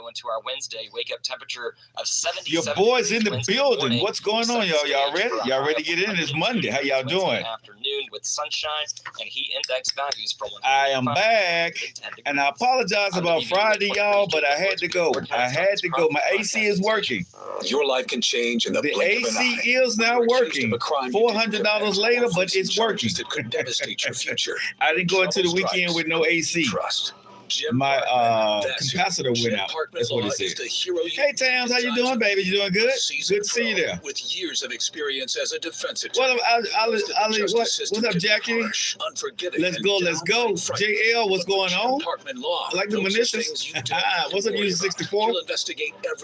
into our Wednesday wake-up temperature of 77. Your boys in the building. What's going on, y'all? Y'all ready? Y'all ready to get in? It's Monday. How y'all doing? Afternoon with sunshine and heat index values for one. I am back, and I apologize about Friday, y'all, but I had to go. My AC is working. Your life can change in the blink of an eye. AC is now working. $400 later, but it's working. That could devastate your future. I didn't go into the weekend with no AC. Trust. My capacitor went out. That's what it said. Hey, Tams, how you doing, baby? You doing good? Good to see you there. With years of experience as a defense attorney. What's up, Jackie? Let's go. JL, what's going on? I like the Manishas. What's up, User 64?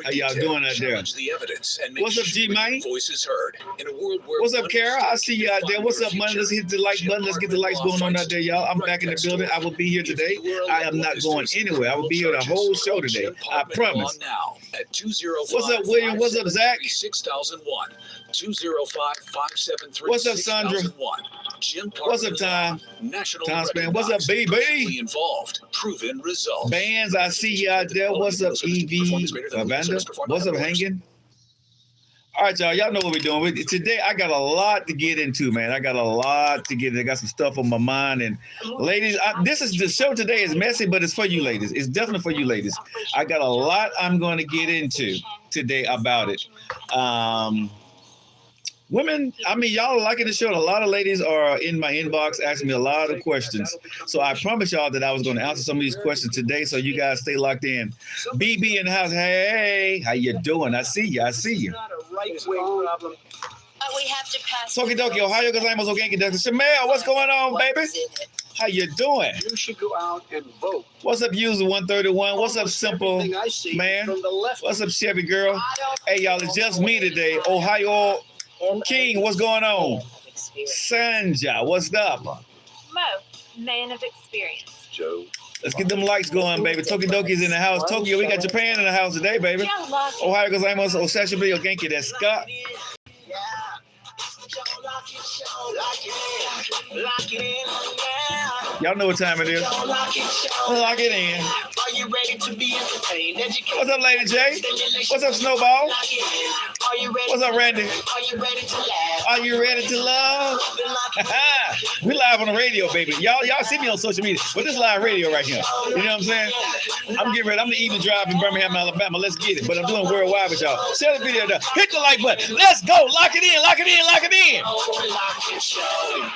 How y'all doing out there? What's up, G-Mike? What's up, Kara? I see you out there. What's up, money? Let's hit the like button. Let's get the likes going on out there, y'all. I'm back in the building. I will be here today. I am not going anywhere. I will be here the whole show today. I promise. What's up, William? What's up, Zach? 6001 205-573. What's up, Sandra? What's up, Tom? Tom Span. What's up, BB? Involved. Proven results. Bands, I see you out there. What's up, EV? Vanda? What's up, Hanging? All right, y'all. Y'all know what we're doing. Today, I got a lot to get into, man. I got some stuff on my mind. And ladies, the show today is messy, but it's for you ladies. It's definitely for you ladies. I got a lot I'm going to get into today about it. Women, y'all are liking the show. A lot of ladies are in my inbox asking me a lot of questions. So I promised y'all that I was going to answer some of these questions today. So you guys stay locked in. BB in the house. Hey, how you doing? I see you. We have to pass. Tokidoki, Ohio, Gozaima's Ogenki, Dr. Shamel, what's going on, baby? How you doing? You should go out and vote. What's up, User 131? What's up, Simple Man? What's up, Chevy Girl? Hey, y'all, it's just me today. Ohio King, what's going on? Sanja, what's up? Mo, man of experience. Joe. Let's get them likes going, baby. Tokidoki's in the house. Tokyo, we got Japan in the house today, baby. Ohio Gozaimasu, Osashi Ogenki, that's Scott. Y'all know what time it is. Lock it in. Are you ready to be entertained? What's up, Lady J? What's up, Snowball? What's up, Randy? Are you ready to laugh? Are you ready to love? We live on the radio, baby. Y'all see me on social media, but this is live radio right here. You know what I'm saying? I'm getting ready. I'm the evening drive in Birmingham, Alabama. Let's get it. But I'm doing worldwide with y'all. Share the video down. Hit the like button. Let's go. Lock it in. Lock it in. Lock it in. Lockett Show.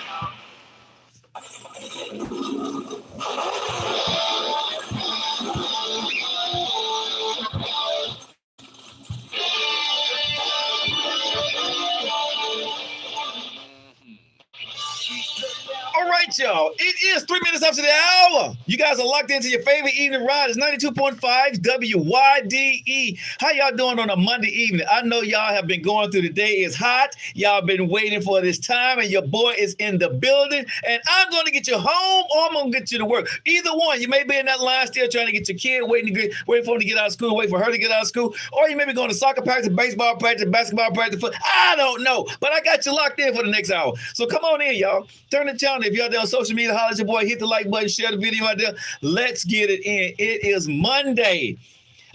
All right, y'all. It is 3 minutes after the hour. You guys are locked into your favorite evening ride. It's 92.5 WYDE. How y'all doing on a Monday evening? I know y'all have been going through the day. It's hot. Y'all been waiting for this time, and your boy is in the building. And I'm going to get you home, or I'm going to get you to work. Either one. You may be in that line still trying to get your kid, waiting for him to get out of school, wait for her to get out of school. Or you may be going to soccer practice, baseball practice, basketball practice. I don't know. But I got you locked in for the next hour. So come on in, y'all. Turn the channel. If y'all there on social media, holler at your boy, hit the like button, share the video out there. Let's get it in. It is Monday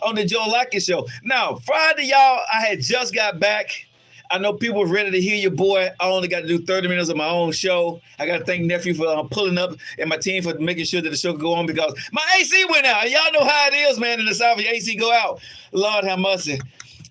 on the Joe Lockett Show. Now, Friday, y'all, I had just got back. I know people were ready to hear your boy. I only got to do 30 minutes of my own show. I got to thank Nephew for pulling up and my team for making sure that the show could go on because my AC went out. Y'all know how it is, man, in the South. Your AC go out. Lord have mercy.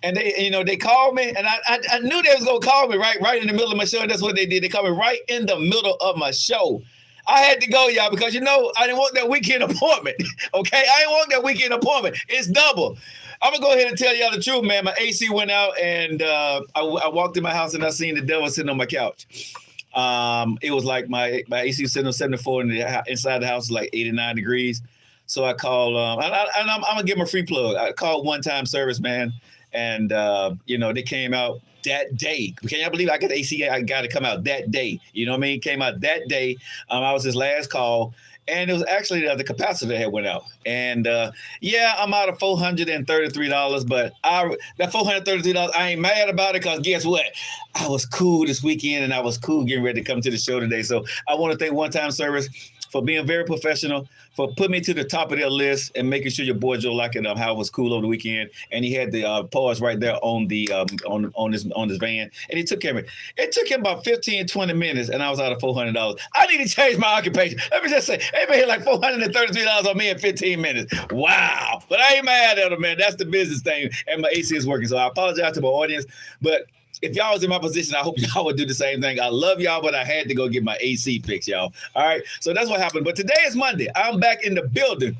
And they called me, and I knew they was gonna call me right in the middle of my show. And that's what they did. They called me right in the middle of my show. I had to go, y'all, because I didn't want that weekend appointment. Okay, I didn't want that weekend appointment. It's double. I'm gonna go ahead and tell y'all the truth, man. My AC went out, and I walked in my house and I seen the devil sitting on my couch. It was like my AC was sitting on 74, and inside the house was like 89 degrees. So I called, and I'm gonna give them a free plug. I called One Time Service, man. And, they came out that day. Can y'all believe I got the AC? I got to come out that day. You know what I mean? Came out that day. I was his last call. And it was actually the capacitor had went out. And, I'm out of $433. But that $433, I ain't mad about it because guess what? I was cool this weekend and I was cool getting ready to come to the show today. So I want to thank One Time Service for being very professional, for putting me to the top of their list and making sure your boy Joe Lockett how it was cool over the weekend. And he had the pause right there on the on his van, and he took care of it. It took him about 15, 20 minutes, and I was out of $400. I need to change my occupation. Let me just say, they made like $433 on me in 15 minutes. Wow. But I ain't mad at him, man. That's the business thing, and my AC is working. So I apologize to my audience, but if y'all was in my position, I hope y'all would do the same thing. I love y'all, but I had to go get my AC fixed, y'all. All right, so that's what happened. But today is Monday. I'm back in the building.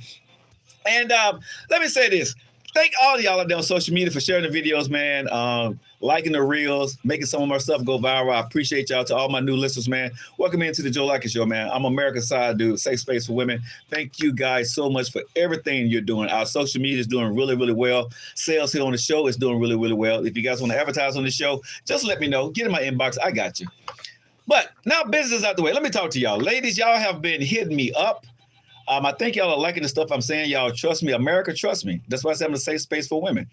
And let me say this. Thank all of y'all out there on social media for sharing the videos, man. Liking the reels, making some of my stuff go viral. I appreciate y'all. To all my new listeners, man. Welcome into the Joe Lockett Show, man. I'm America's side dude, safe space for women. Thank you guys so much for everything you're doing. Our social media is doing really, really well. Sales here on the show is doing really, really well. If you guys want to advertise on the show, just let me know. Get in my inbox. I got you. But now business out the way. Let me talk to y'all. Ladies, y'all have been hitting me up. I think y'all are liking the stuff I'm saying. Y'all trust me. America, trust me. That's why I said I'm a safe space for women.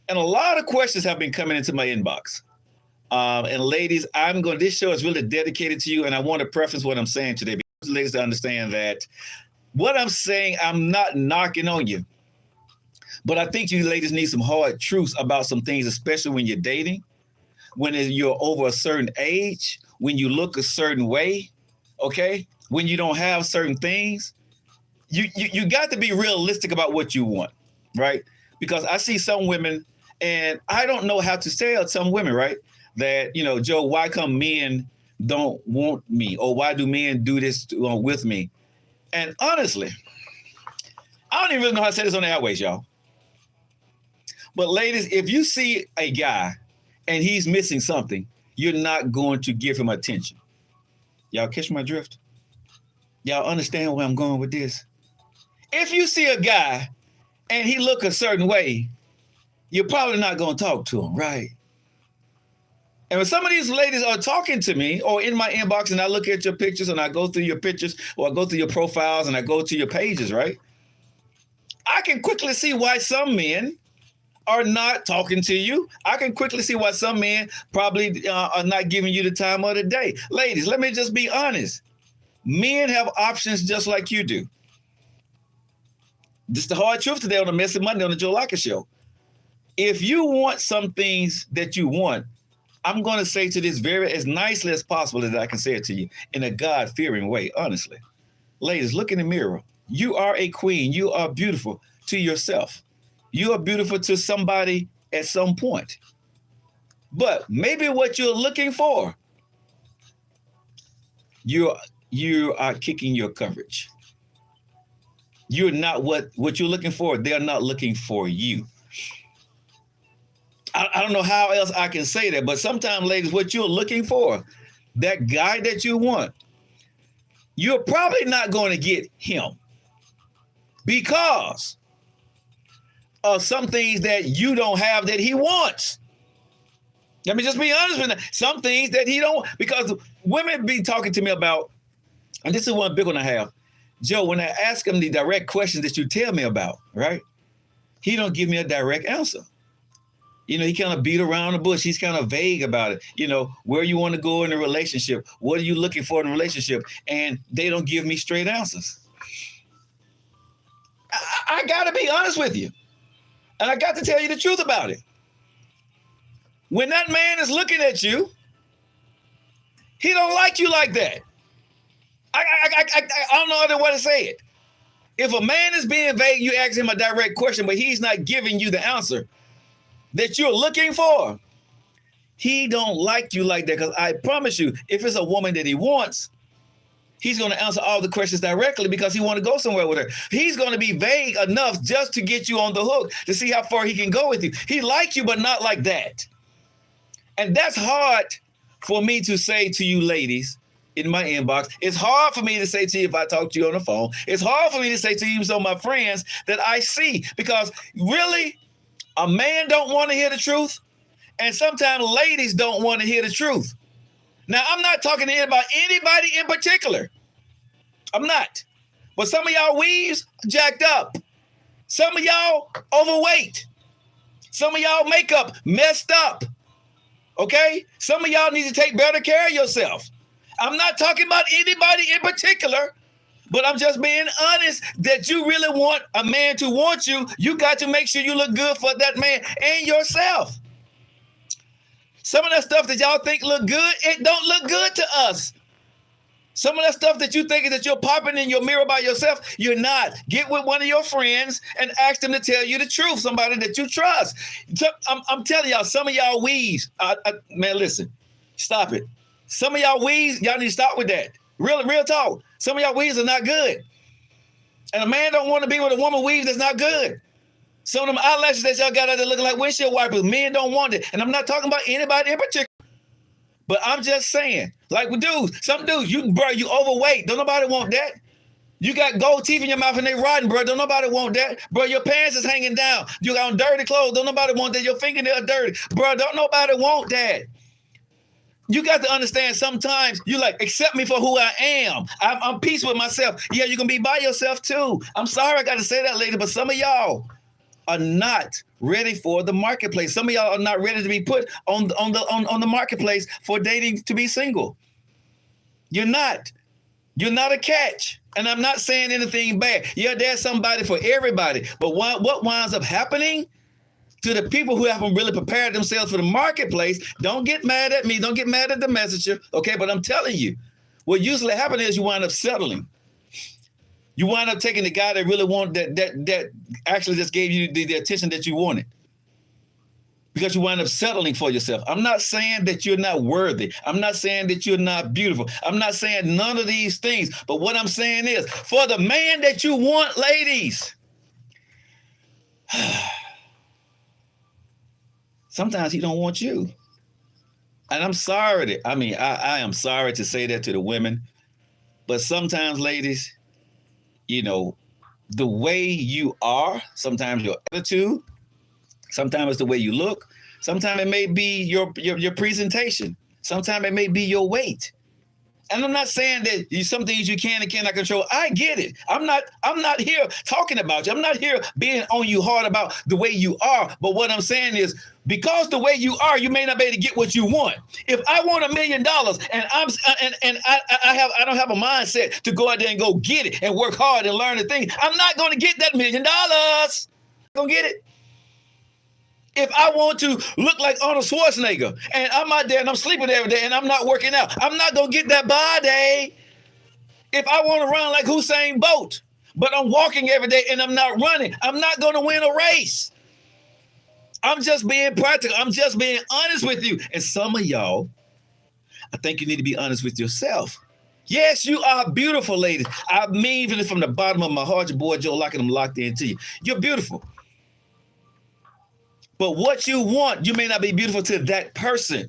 And a lot of questions have been coming into my inbox. And ladies, this show is really dedicated to you. And I want to preface what I'm saying today, because ladies to understand that what I'm saying, I'm not knocking on you. But I think you ladies need some hard truths about some things, especially when you're dating, when you're over a certain age, when you look a certain way, okay? When you don't have certain things, you got to be realistic about what you want, right? Because I see some women, and I don't know how to tell some women, right? That, Joe, why come men don't want me? Or why do men do this with me? And honestly, I don't even really know how to say this on the airways, y'all. But ladies, if you see a guy and he's missing something, you're not going to give him attention. Y'all catch my drift? Y'all understand where I'm going with this? If you see a guy and he look a certain way, you're probably not going to talk to him, right? And when some of these ladies are talking to me or in my inbox and I look at your pictures and I go through your pictures or I go through your profiles and I go to your pages, right? I can quickly see why some men are not talking to you. I can quickly see why some men probably are not giving you the time of the day. Ladies, let me just be honest. Men have options just like you do. This is the hard truth today on the Messy Monday on the Joe Lockett Show. If you want some things that you want, I'm going to say to this very as nicely as possible that I can say it to you in a God-fearing way, honestly. Ladies, look in the mirror. You are a queen. You are beautiful to yourself. You are beautiful to somebody at some point. But maybe what you're looking for, you are kicking your coverage. You're not what you're looking for. They're not looking for you. I don't know how else I can say that, but sometimes, ladies, what you're looking for, that guy that you want, you're probably not going to get him because of some things that you don't have that he wants. Let me just be honest with you. Some things that he don't, because women be talking to me about, and this is one big one I have. Joe, when I ask him the direct questions that you tell me about, right? He don't give me a direct answer. He kind of beat around the bush. He's kind of vague about it. Where you want to go in a relationship. What are you looking for in a relationship? And they don't give me straight answers. I got to be honest with you. And I got to tell you the truth about it. When that man is looking at you, he don't like you like that. I don't know other way to say it. If a man is being vague, you ask him a direct question, but he's not giving you the answer that you're looking for. He don't like you like that, because I promise you, if it's a woman that he wants, he's going to answer all the questions directly because he want to go somewhere with her. He's going to be vague enough just to get you on the hook to see how far he can go with you. He likes you, but not like that. And that's hard for me to say to you ladies in my inbox. It's hard for me to say to you if I talk to you on the phone. It's hard for me to say to you, some of my friends that I see, because really, a man don't want to hear the truth, and sometimes ladies don't want to hear the truth. Now, I'm not talking to about anybody in particular. I'm not. But some of y'all weaves jacked up. Some of y'all overweight. Some of y'all makeup messed up. Okay? Some of y'all need to take better care of yourself. I'm not talking about anybody in particular, But I'm just being honest that you really want a man to want you. You got to make sure you look good for that man and yourself. Some of that stuff that y'all think look good, it don't look good to us. Some of that stuff that you think that you're popping in your mirror by yourself, you're not. Get with one of your friends and ask them to tell you the truth, somebody that you trust. I'm telling y'all, some of y'all weaves, man, listen, stop it. Some of y'all weaves, y'all need to stop with that. Real talk. Some of y'all weaves are not good. And a man don't want to be with a woman weave that's not good. Some of them eyelashes that y'all got out there looking like windshield wipers, men don't want it. And I'm not talking about anybody in particular. But I'm just saying, like with dudes, some dudes, you overweight. Don't nobody want that. You got gold teeth in your mouth and they rotten, bro. Don't nobody want that. Bro, your pants is hanging down. You got on dirty clothes. Don't nobody want that. Your fingernails dirty. Bro, don't nobody want that. You got to understand sometimes you like, accept me for who I am. I'm peace with myself. Yeah, you can be by yourself too. I'm sorry I got to say that, lady, but some of y'all are not ready for the marketplace. Some of y'all are not ready to be put on the marketplace for dating to be single. You're not. You're not a catch. And I'm not saying anything bad. Yeah, there's somebody for everybody. But what winds up happening to the people who haven't really prepared themselves for the marketplace, don't get mad at me. Don't get mad at the messenger. Okay, but I'm telling you, what usually happens is you wind up settling. You wind up taking the guy that really wanted that actually just gave you the attention that you wanted. Because you wind up settling for yourself. I'm not saying that you're not worthy. I'm not saying that you're not beautiful. I'm not saying none of these things. But what I'm saying is, for the man that you want, ladies, sometimes he don't want you. And I'm sorry. I am sorry to say that to the women. But sometimes, ladies, you know, the way you are, sometimes your attitude, sometimes it's the way you look, sometimes it may be your presentation, sometimes it may be your weight. And I'm not saying that some things you can and cannot control. I get it. I'm not here talking about you. I'm not here being on you hard about the way you are. But what I'm saying is, because the way you are, you may not be able to get what you want. If I want $1 million and I don't have a mindset to go out there and go get it and work hard and learn the thing, I'm not going to get that $1 million. Gonna get it. If I want to look like Arnold Schwarzenegger and I'm out there and I'm sleeping every day and I'm not working out, I'm not going to get that body. If I want to run like Usain Bolt, but I'm walking every day and I'm not running, I'm not going to win a race. I'm just being practical. I'm just being honest with you. And some of y'all, I think you need to be honest with yourself. Yes, you are beautiful, ladies. I mean, even from the bottom of my heart, your boy Joe Lockett, I'm locked into you. You're beautiful. But what you want, you may not be beautiful to that person.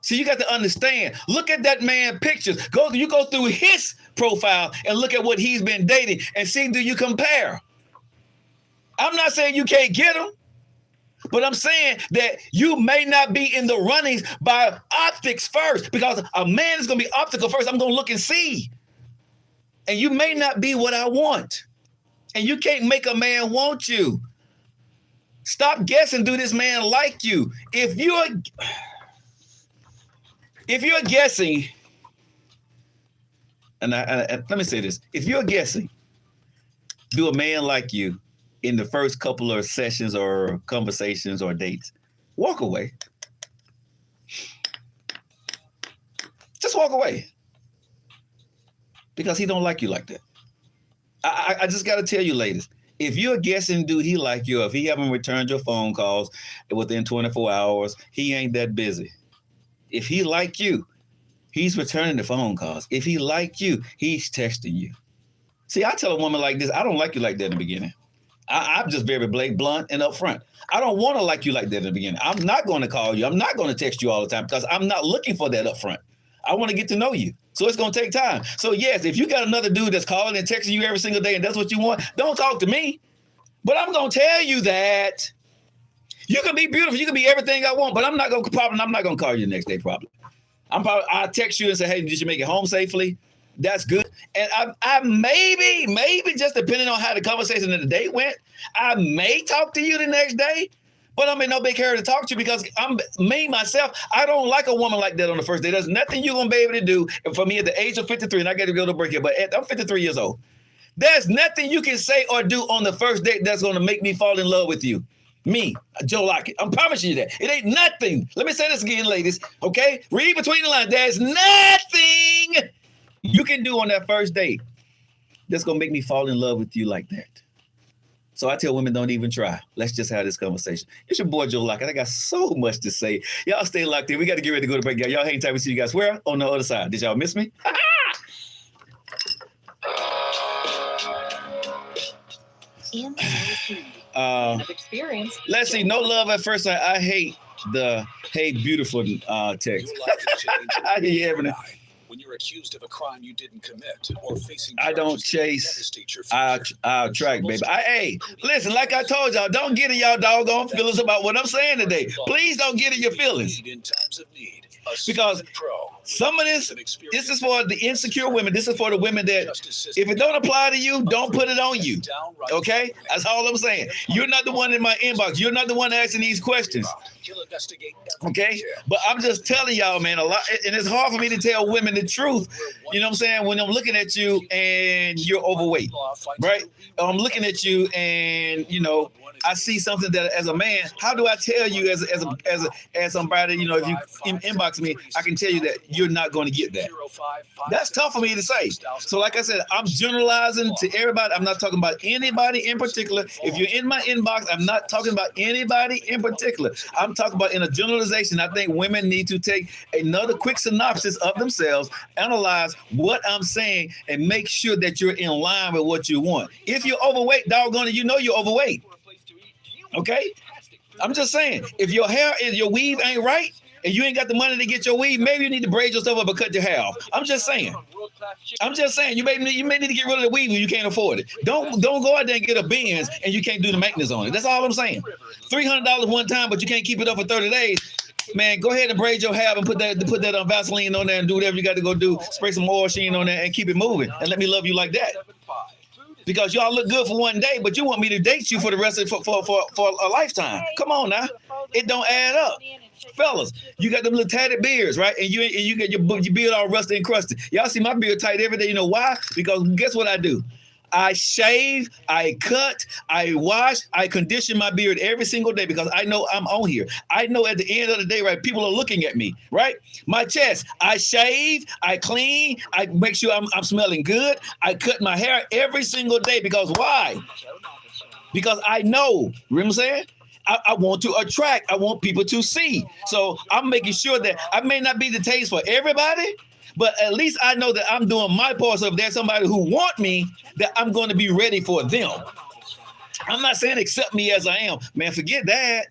So you got to understand. Look at that man pictures. You go through his profile and look at what he's been dating and see, do you compare? I'm not saying you can't get him, but I'm saying that you may not be in the runnings by optics first, because a man is going to be optical first. I'm going to look and see. And you may not be what I want. And you can't make a man want you. Stop guessing, do this man like you? If you're guessing, and let me say this, if you're guessing, do a man like you in the first couple of sessions or conversations or dates, walk away. Just walk away. Because he don't like you like that. I just got to tell you, ladies, if you're guessing, do he like you? If he haven't returned your phone calls within 24 hours, he ain't that busy. If he like you, he's returning the phone calls. If he like you, he's texting you. See, I tell a woman like this, I don't like you like that in the beginning. I'm just very blunt and upfront. I don't want to like you like that in the beginning. I'm not going to call you. I'm not going to text you all the time because I'm not looking for that upfront. I want to get to know you. So it's going to take time. So yes, if you got another dude that's calling and texting you every single day and that's what you want, don't talk to me. But I'm going to tell you that you can be beautiful. You can be everything I want, but I'm not going to call you the next day probably. I'll text you and say, hey, did you make it home safely? That's good. And I maybe just depending on how the conversation of the date went, I may talk to you the next day, But I'm in no big hurry to talk to you because I'm me, myself. I don't like a woman like that on the first day. There's nothing you're going to be able to do for me at the age of 53, and I got to go to break here, but I'm 53 years old. There's nothing you can say or do on the first date that's going to make me fall in love with you. Me, Joe Lockett. I'm promising you that. It ain't nothing. Let me say this again, ladies, okay? Read between the lines. There's nothing you can do on that first date that's going to make me fall in love with you like that. So I tell women, don't even try. Let's just have this conversation. It's your boy, Joe Lockett. I got so much to say. Y'all stay locked in. We got to get ready to go to break. Y'all hang tight. We see you guys where? On the other side. Did y'all miss me? Experience. Let's see. No love at first sight. I hate the hey beautiful text. Your life can change I hear you, Evan. when you're accused of a crime you didn't commit or facing I don't charges that chase. devastate your I'll future. track, baby. Hey, listen, like I told y'all, don't get in y'all doggone feelings about what I'm saying today. Please don't get in your feelings. In times of need, a Because seasoned pro some of this is for the insecure women. This is for the women that, if it don't apply to you, don't put it on you. Okay? That's all I'm saying. You're not the one in my inbox. You're not the one asking these questions. Okay? But I'm just telling y'all, man, a lot, and it's hard for me to tell women the truth. You know what I'm saying? When I'm looking at you and you're overweight, right? I'm looking at you and, you know, I see something that as a man, how do I tell you as somebody, you know, if you inbox me, I can tell you that you're not going to get that. That's tough for me to say. So like I said, I'm generalizing to everybody. I'm not talking about anybody in particular. If you're in my inbox, I'm not talking about anybody in particular. I'm talking about in a generalization. I think women need to take another quick synopsis of themselves, analyze what I'm saying, and make sure that you're in line with what you want. If you're overweight, doggone it, you know you're overweight. Okay? I'm just saying, if your hair and your weave ain't right, and you ain't got the money to get your weave, maybe you need to braid yourself up or cut your hair off. I'm just saying. You may need to get rid of the weave if you can't afford it. Don't go out there and get a Benz and you can't do the maintenance on it. That's all I'm saying. $300 one time, but you can't keep it up for 30 days. Man, go ahead and braid your hair and put that on Vaseline on there and do whatever you got to go do. Spray some oil sheen on there and keep it moving. And let me love you like that. Because y'all look good for one day, but you want me to date you for the rest of for a lifetime. Come on now, it don't add up, fellas. You got them little tatted beards, right? And you get your beard all rusty and crusty. Y'all see my beard tight every day. You know why? Because guess what I do? I shave, I cut, I wash, I condition my beard every single day because I know I'm on here. I know at the end of the day, right, people are looking at me, right? My chest, I shave, I clean, I make sure I'm smelling good. I cut my hair every single day because why? Because I know, remember what I'm saying? I want to attract, I want people to see. So I'm making sure that I may not be the taste for everybody, but at least I know that I'm doing my part. So if there's somebody who want me, that I'm going to be ready for them. I'm not saying accept me as I am. Man, forget that.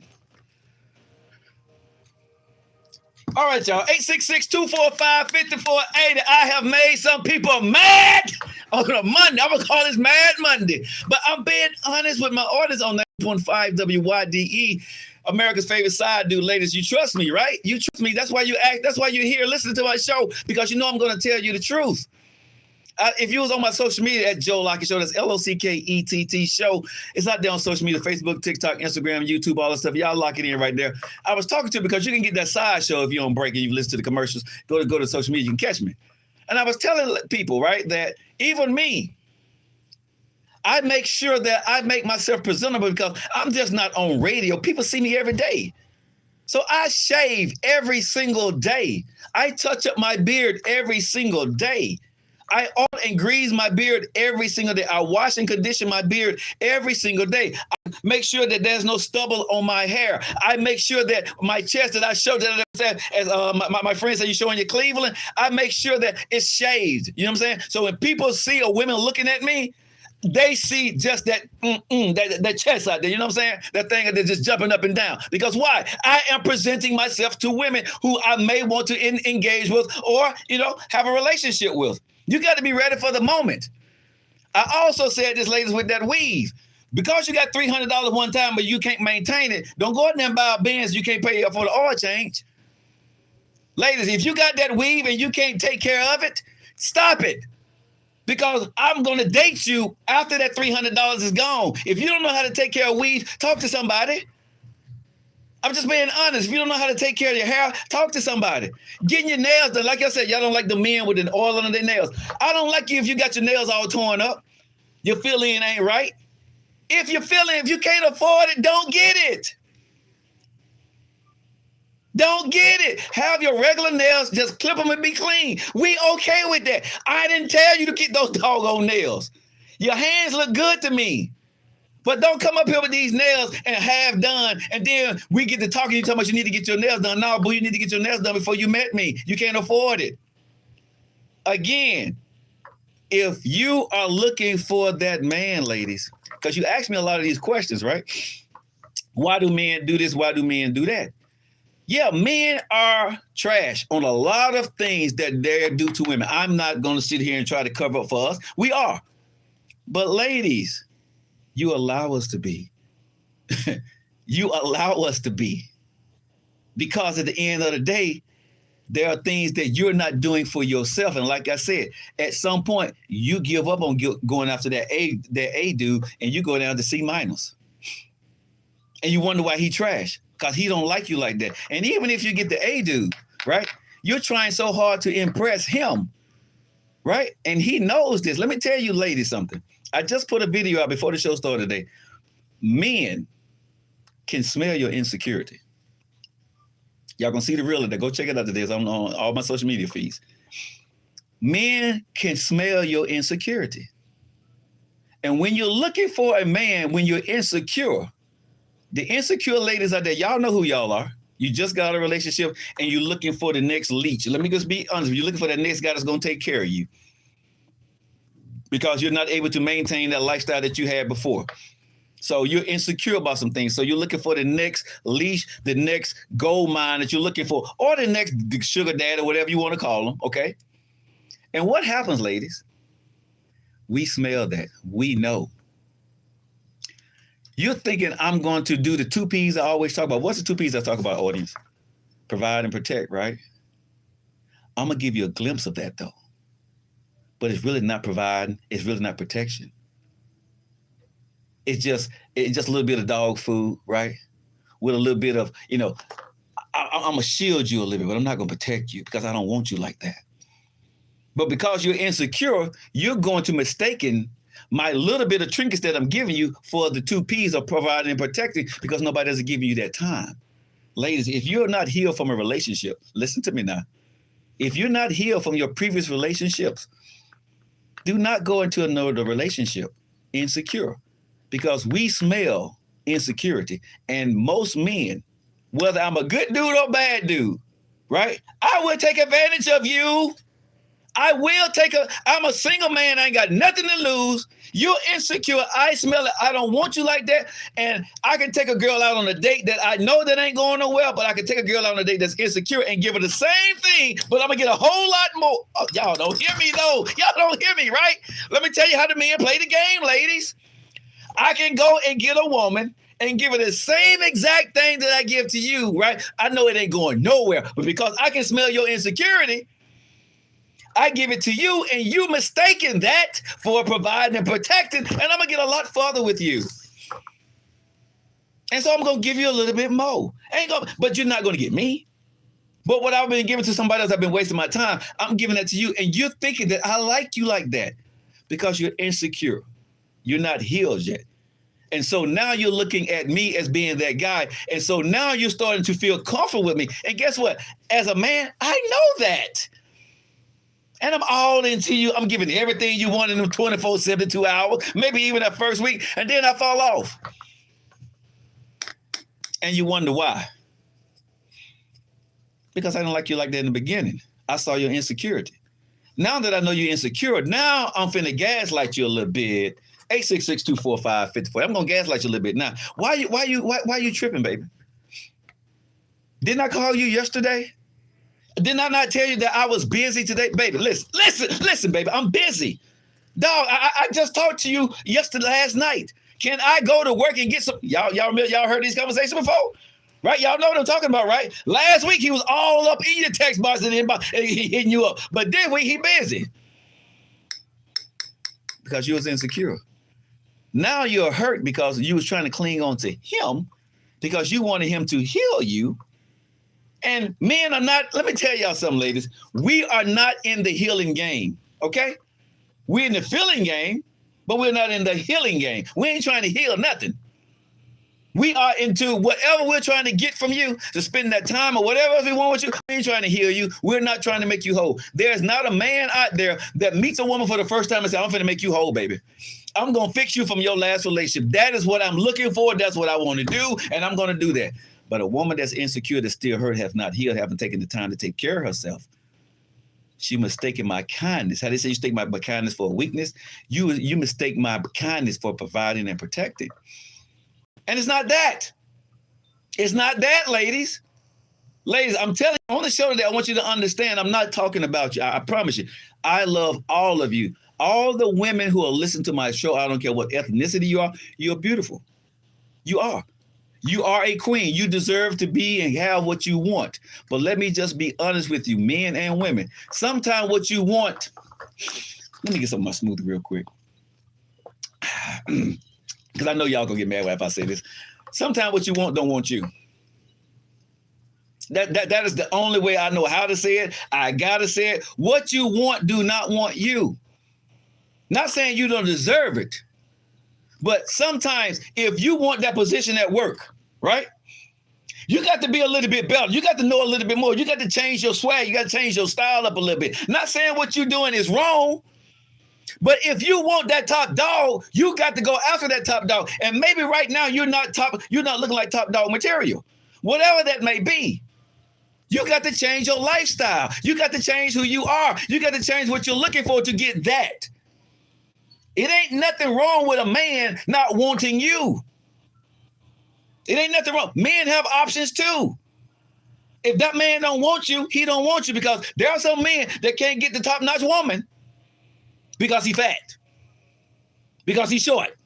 All right, y'all. 866-245-5480. I have made some people mad on a Monday. I'm going to call this Mad Monday. But I'm being honest with my audience on 9.5 WYDE. America's favorite side dude. Ladies, you trust me, right? You trust me. That's why you act. That's why you're here listening to my show, because you know I'm going to tell you the truth. If you was on my social media at Joe Lockett Show, that's LOCKETT Show. It's out there on social media, Facebook, TikTok, Instagram, YouTube, all that stuff. Y'all lock it in right there. I was talking to you because you can get that side show if you're on break and you listen to the commercials. Go to social media, you can catch me. And I was telling people, right, that even me, I make sure that I make myself presentable because I'm just not on radio. People see me every day. So I shave every single day. I touch up my beard every single day. I oil and grease my beard every single day. I wash and condition my beard every single day. I make sure that there's no stubble on my hair. I make sure that my chest that I show, that as my friends say, you showing your Cleveland, I make sure that it's shaved. You know what I'm saying? So when people see a woman looking at me, they see just that chest out there. You know what I'm saying? That thing that's just jumping up and down. Because why? I am presenting myself to women who I may want to engage with or, you know, have a relationship with. You got to be ready for the moment. I also said this, ladies, with that weave. Because you got $300 one time, but you can't maintain it, don't go out there and buy a Benz you can't pay for the oil change. Ladies, if you got that weave and you can't take care of it, stop it. Because I'm going to date you after that $300 is gone. If you don't know how to take care of weave, talk to somebody. I'm just being honest. If you don't know how to take care of your hair, talk to somebody. Getting your nails done. Like I said, y'all don't like the men with the oil under their nails. I don't like you if you got your nails all torn up. Your fill-in ain't right. If you can't afford it, don't get it. Don't get it. Have your regular nails, just clip them and be clean. We okay with that. I didn't tell you to get those doggone nails. Your hands look good to me. But don't come up here with these nails and half done, and then we get to talking, you talking about you need to get your nails done. No, boo, you need to get your nails done before you met me. You can't afford it. Again, if you are looking for that man, ladies, because you ask me a lot of these questions, right? Why do men do this? Why do men do that? Yeah, men are trash on a lot of things that they do to women. I'm not going to sit here and try to cover up for us. We are. But ladies, you allow us to be. You allow us to be. Because at the end of the day, there are things that you're not doing for yourself. And like I said, at some point, you give up on going after that A dude, and you go down to C minus. And you wonder why he trash, because he don't like you like that. And even if you get the A dude, right, you're trying so hard to impress him, right? And he knows this. Let me tell you ladies something. I just put a video out before the show started today. Men can smell your insecurity. Y'all gonna see the real today. Go check it out today. It's on all my social media feeds. Men can smell your insecurity. And when you're looking for a man, when you're insecure, the insecure ladies out there, y'all know who y'all are. You just got a relationship and you're looking for the next leech. Let me just be honest. You're looking for that next guy that's gonna take care of you, because you're not able to maintain that lifestyle that you had before. So you're insecure about some things. So you're looking for the next leash, the next gold mine that you're looking for, or the next sugar daddy, whatever you want to call them, okay? And what happens, ladies? We smell that. We know. You're thinking I'm going to do the 2 P's I always talk about. What's the 2 P's I talk about, audience? Provide and protect, right? I'm going to give you a glimpse of that, though. But it's really not providing. It's really not protection. It's just a little bit of dog food, right? With a little bit of, I'm going to shield you a little bit, but I'm not going to protect you because I don't want you like that. But because you're insecure, you're going to mistaken my little bit of trinkets that I'm giving you for the 2 P's of providing and protecting, because nobody doesn't give you that time. Ladies, if you're not healed from a relationship, listen to me now. If you're not healed from your previous relationships, do not go into another relationship insecure, because we smell insecurity. And most men, whether I'm a good dude or bad dude, right? I will take advantage of you. I'm a single man. I ain't got nothing to lose. You're insecure. I smell it. I don't want you like that. And I can take a girl out on a date that I know that ain't going nowhere, but I can take a girl out on a date that's insecure and give her the same thing, but I'm going to get a whole lot more. Oh, y'all don't hear me, though. Y'all don't hear me, right? Let me tell you how the men play the game, ladies. I can go and get a woman and give her the same exact thing that I give to you, right? I know it ain't going nowhere, but because I can smell your insecurity, I give it to you, and you mistaken that for providing and protecting, and I'm going to get a lot further with you. And so I'm going to give you a little bit more. But you're not going to get me. But what I've been giving to somebody else, I've been wasting my time, I'm giving that to you, and you're thinking that I like you like that because you're insecure. You're not healed yet. And so now you're looking at me as being that guy. And so now you're starting to feel comfortable with me. And guess what? As a man, I know that. And I'm all into you. I'm giving everything you want in them 24, 72 hours, maybe even that first week. And then I fall off. And you wonder why. Because I didn't like you like that in the beginning. I saw your insecurity. Now that I know you're insecure, now I'm finna gaslight you a little bit. 866-245-54. I'm gonna gaslight you a little bit. Now, why you tripping, baby? Didn't I call you yesterday? Did I not tell you that I was busy today? Baby, listen, baby, I'm busy. Dog, I just talked to you last night. Can I go to work and get some? Y'all heard these conversations before? Right? Y'all know what I'm talking about, right? Last week, he was all up in your text box and he hitting you up. But this week, he busy. Because you was insecure. Now you're hurt because you was trying to cling on to him because you wanted him to heal you. And men are not, let me tell y'all something, ladies. We are not in the healing game, okay? We're in the feeling game, but we're not in the healing game. We ain't trying to heal nothing. We are into whatever we're trying to get from you to spend that time or whatever else we want with you. We ain't trying to heal you. We're not trying to make you whole. There's not a man out there that meets a woman for the first time and says, I'm finna make you whole, baby. I'm going to fix you from your last relationship. That is what I'm looking for. That's what I want to do, and I'm going to do that. But a woman that's insecure, that's still hurt, has not healed, haven't taken the time to take care of herself. She mistaken my kindness. How they say you mistake my kindness for a weakness? You mistake my kindness for providing and protecting. And it's not that. It's not that, ladies. Ladies, I'm telling you, on the show today, I want you to understand, I'm not talking about you. I promise you. I love all of you. All the women who are listening to my show, I don't care what ethnicity you are, you're beautiful. You are. You are a queen. You deserve to be and have what you want. But let me just be honest with you, men and women. Sometimes what you want, let me get some of my smoothie real quick. Because I know y'all gonna get mad if I say this. Sometimes what you want don't want you. That is the only way I know how to say it. I gotta say it. What you want do not want you. Not saying you don't deserve it. But sometimes if you want that position at work, right? You got to be a little bit better. You got to know a little bit more. You got to change your swag. You got to change your style up a little bit. Not saying what you're doing is wrong. But if you want that top dog, you got to go after that top dog. And maybe right now you're not looking like top dog material. Whatever that may be. You got to change your lifestyle. You got to change who you are. You got to change what you're looking for to get that. It ain't nothing wrong with a man not wanting you. It ain't nothing wrong. Men have options too. If that man don't want you, he don't want you, because there are some men that can't get the top-notch woman because he fat, because he's short,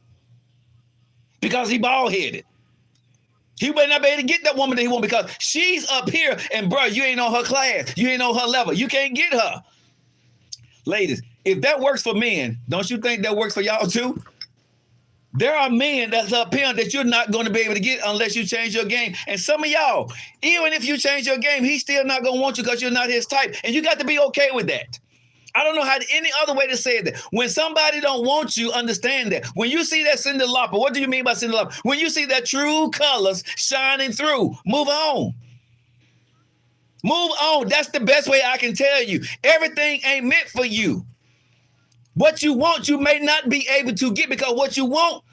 because he bald-headed. He may not be able to get that woman that he wants because she's up here and, bro, you ain't on her class. You ain't on her level. You can't get her. Ladies, if that works for men, don't you think that works for y'all too? There are men that's up here that you're not going to be able to get unless you change your game. And some of y'all, even if you change your game, he's still not going to want you because you're not his type. And you got to be okay with that. I don't know any other way to say that. When somebody don't want you, understand that. When you see that Cinderella, what do you mean by Cinderella? When you see that true colors shining through, move on. Move on. That's the best way I can tell you. Everything ain't meant for you. What you want, you may not be able to get, because what you want,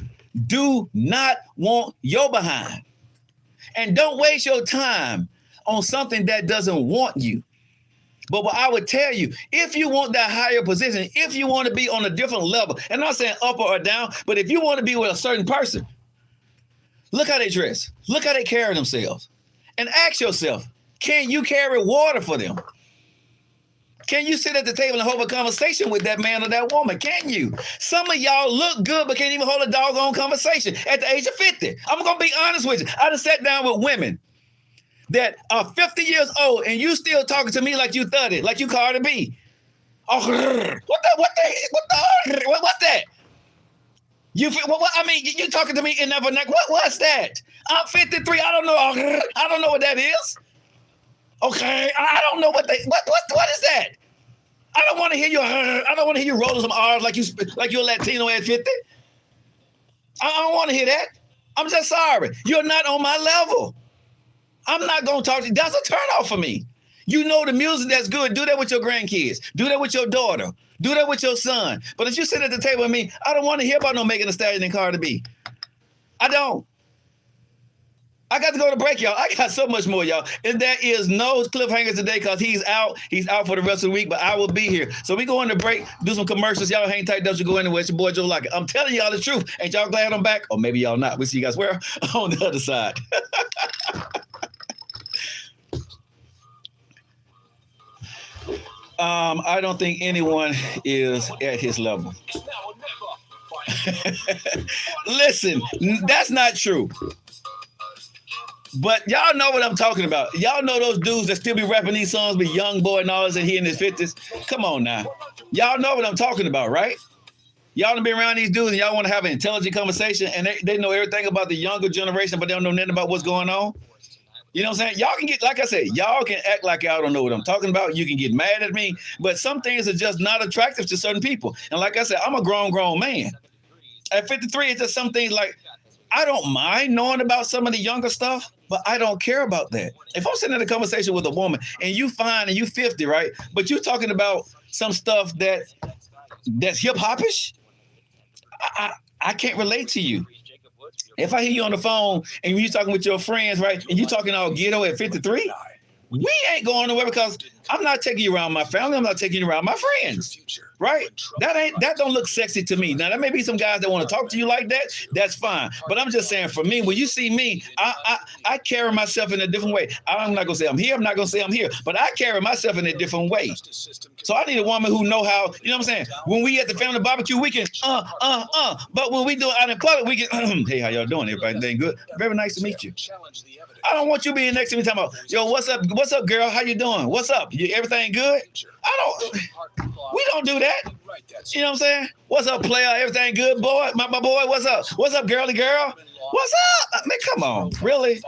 do not want your behind. And don't waste your time on something that doesn't want you. But what I would tell you, if you want that higher position, if you want to be on a different level, and I'm not saying up or down, but if you want to be with a certain person, look how they dress. Look how they carry themselves. And ask yourself, can you carry water for them? Can you sit at the table and hold a conversation with that man or that woman? Can you? Some of y'all look good, but can't even hold a doggone conversation at the age of 50. I'm going to be honest with you. I done sat down with women that are 50 years old and you still talking to me like you 30, like you Cardi B. Oh, what's that? I mean, you talking to me in that vernacular. What's that? I'm 53. I don't know what that is. Okay, I don't know what is that? I don't want to hear you rolling some R's like you're a Latino at 50. I don't want to hear that. I'm just sorry. You're not on my level. I'm not going to talk to you. That's a turnoff for me. You know the music that's good. Do that with your grandkids. Do that with your daughter. Do that with your son. But if you sit at the table with me, I don't want to hear about no Megan Thee Stallion and Cardi B. I don't. I got to go to break, y'all. I got so much more, y'all. And there is no cliffhanger today because he's out. He's out for the rest of the week, but I will be here. So we go on the break, do some commercials. Y'all hang tight. Don't you go anywhere. It's your boy, Joe Lockett. I'm telling y'all the truth. Ain't y'all glad I'm back? Or maybe y'all not. We'll see you guys where? On the other side. I don't think anyone is at his level. Listen, that's not true. But y'all know what I'm talking about. Y'all know those dudes that still be rapping these songs with Young Boy and all this, and he in his 50s. Come on now. Y'all know what I'm talking about, right? Y'all done been around these dudes and y'all want to have an intelligent conversation and they know everything about the younger generation, but they don't know nothing about what's going on. You know what I'm saying? Y'all can get, like I said, y'all can act like y'all don't know what I'm talking about. You can get mad at me, but some things are just not attractive to certain people. And like I said, I'm a grown man. At 53, it's just some things like, I don't mind knowing about some of the younger stuff, but I don't care about that. If I'm sitting in a conversation with a woman and you fine and you 50, right? But you're talking about some stuff that's hip hopish, I can't relate to you. If I hear you on the phone and you're talking with your friends, right, and you're talking all ghetto at 53, we ain't going nowhere because I'm not taking you around my family. I'm not taking you around my friends, right? That don't look sexy to me. Now, there may be some guys that want to talk to you like that. That's fine. But I'm just saying, for me, when you see me, I carry myself in a different way. I'm not going to say I'm here. I'm not going to say I'm here. But I carry myself in a different way. So I need a woman who know how, you know what I'm saying? When we at the family barbecue, we can, But when we do it out in public, we can, hey, how y'all doing? Everybody good? Very nice to meet you. I don't want you being next to me talking about, yo, what's up? What's up, girl? How you doing? What's up? Everything good? We don't do that. You know what I'm saying? What's up, player? Everything good, boy? My boy, what's up? What's up, girly girl? What's up? Man, come on. Really?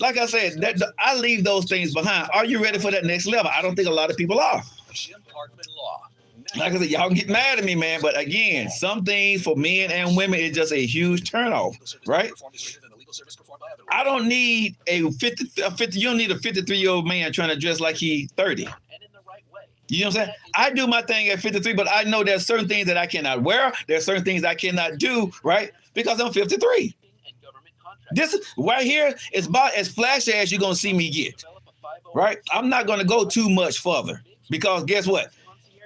Like I said, I leave those things behind. Are you ready for that next level? I don't think a lot of people are. Like I said, y'all can get mad at me, man. But again, some things for men and women is just a huge turnoff, right? I don't need you don't need a 53-year-old man trying to dress like he's 30. You know what I'm saying? I do my thing at 53, but I know there's certain things that I cannot wear. There's certain things I cannot do, right? Because I'm 53. This right here is about as flashy as you're going to see me get, right? I'm not going to go too much further because guess what?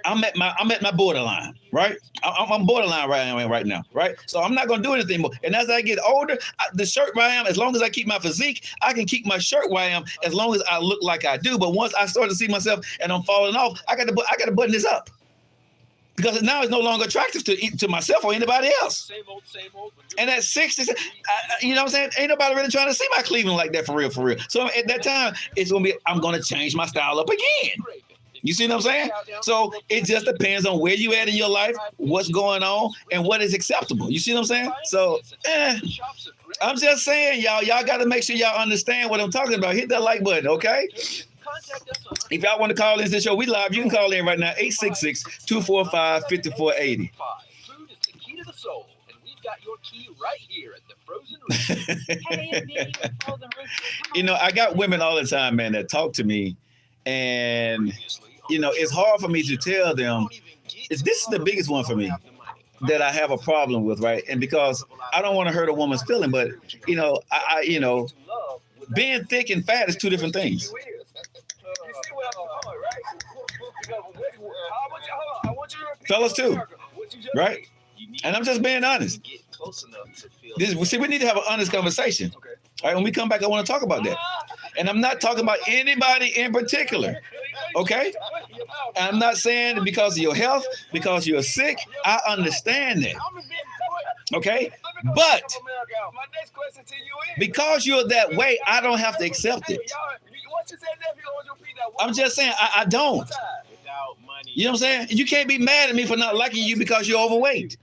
I'm at my borderline, right? I'm borderline right now, right? So I'm not gonna do anything more. And as I get older, the shirt where I am, as long as I keep my physique, I can keep my shirt where I am as long as I look like I do. But once I start to see myself and I'm falling off, I got to button this up because now it's no longer attractive to myself or anybody else. Same old. And at 60, you know what I'm saying? Ain't nobody really trying to see my Cleveland like that for real. So at that time, it's gonna be I'm gonna change my style up again. You see what I'm saying? So it just depends on where you at in your life, what's going on, and what is acceptable. You see what I'm saying? So I'm just saying, y'all got to make sure y'all understand what I'm talking about. Hit that like button, okay? If y'all want to call into the show, we live. You can call in right now, 866-245-5480. Food is the key to the soul, and we've got your key right here at the Frozen Room. You know, I got women all the time, man, that talk to me, and you know, it's hard for me to tell them. This is the biggest one for me that I have a problem with, right? And because I don't want to hurt a woman's feeling, but you know, I being thick and fat is two different things. Fellas too, right? And I'm just being honest. We need to have an honest conversation. All right, when we come back, I want to talk about that. And I'm not talking about anybody in particular, okay? And I'm not saying because of your health, because you're sick. I understand that, okay? But because you're that way, I don't have to accept it. I'm just saying, I don't. You know what I'm saying? You can't be mad at me for not liking you because you're overweight.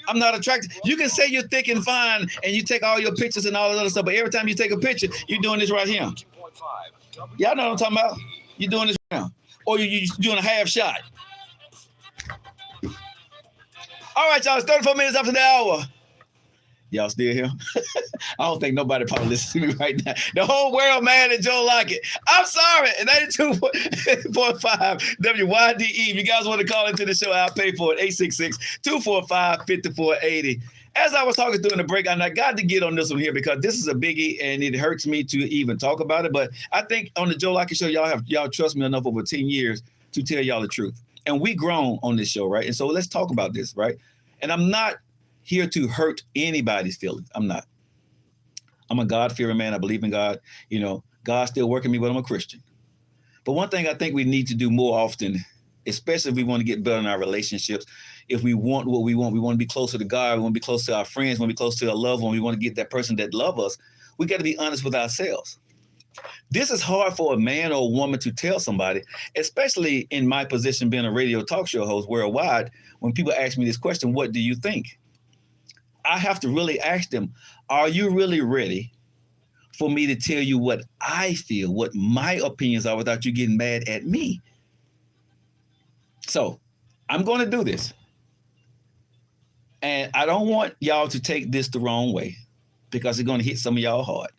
I'm not attracted. You can say you're thick and fine and you take all your pictures and all that other stuff, but every time you take a picture, you're doing this right here. Y'all know what I'm talking about? You're doing this right now. Or you're doing a half shot. All right, y'all, it's 34 minutes after the hour. Y'all still here? I don't think nobody probably listens to me right now. The whole world mad at Joe Lockett. I'm sorry. 92.5 WYDE. If you guys want to call into the show, I'll pay for it. 866-245-5480. As I was talking during the break, and I got to get on this one here because this is a biggie and it hurts me to even talk about it. But I think on the Joe Lockett Show, y'all trust me enough over 10 years to tell y'all the truth. And we grown on this show, right? And so let's talk about this, right? And I'm not here to hurt anybody's feelings. I'm not. I'm a God-fearing man. I believe in God. You know, God's still working me, but I'm a Christian. But one thing I think we need to do more often, especially if we want to get better in our relationships, if we want what we want to be closer to God, we want to be close to our friends, we want to be close to our loved one, we want to get that person that loves us, we got to be honest with ourselves. This is hard for a man or a woman to tell somebody, especially in my position being a radio talk show host worldwide. When people ask me this question, what do you think? I have to really ask them, are you really ready for me to tell you what I feel, what my opinions are without you getting mad at me? So I'm going to do this. And I don't want y'all to take this the wrong way because it's going to hit some of y'all hard,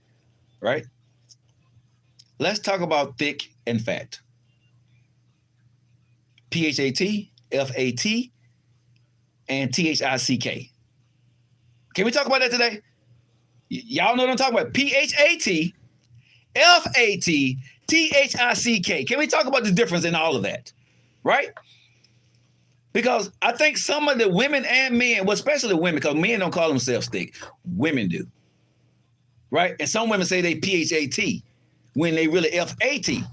right? Let's talk about thick and fat. P-H-A-T, F-A-T, and T-H-I-C-K. Can we talk about that today? Y'all know what I'm talking about. P-H-A-T, F-A-T, T-H-I-C-K. Can we talk about the difference in all of that, right? Because I think some of the women and men, well, especially women, because men don't call themselves thick. Women do, right? And some women say they P-H-A-T when they really F-A-T.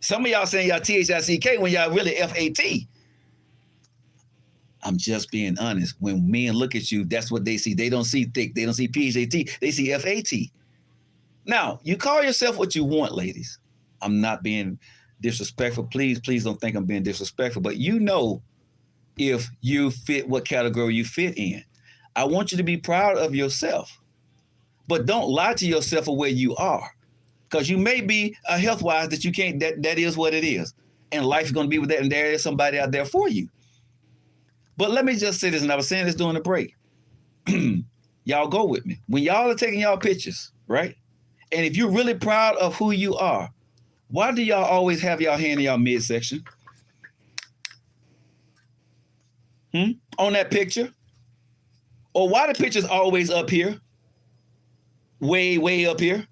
Some of y'all saying y'all T-H-I-C-K when y'all really F-A-T. I'm just being honest. When men look at you, that's what they see. They don't see thick. They don't see P-H-A-T. They see F-A-T. Now, you call yourself what you want, ladies. I'm not being disrespectful. Please don't think I'm being disrespectful. But you know if you fit what category you fit in. I want you to be proud of yourself. But don't lie to yourself of where you are. Because you may be health-wise that you can't, that is what it is. And life is going to be with that, and there is somebody out there for you. But let me just say this, and I was saying this during the break. Y'all go with me. When y'all are taking y'all pictures, right? And if you're really proud of who you are, why do y'all always have y'all hand in y'all midsection? On that picture? Or why the picture's always up here? Way up here?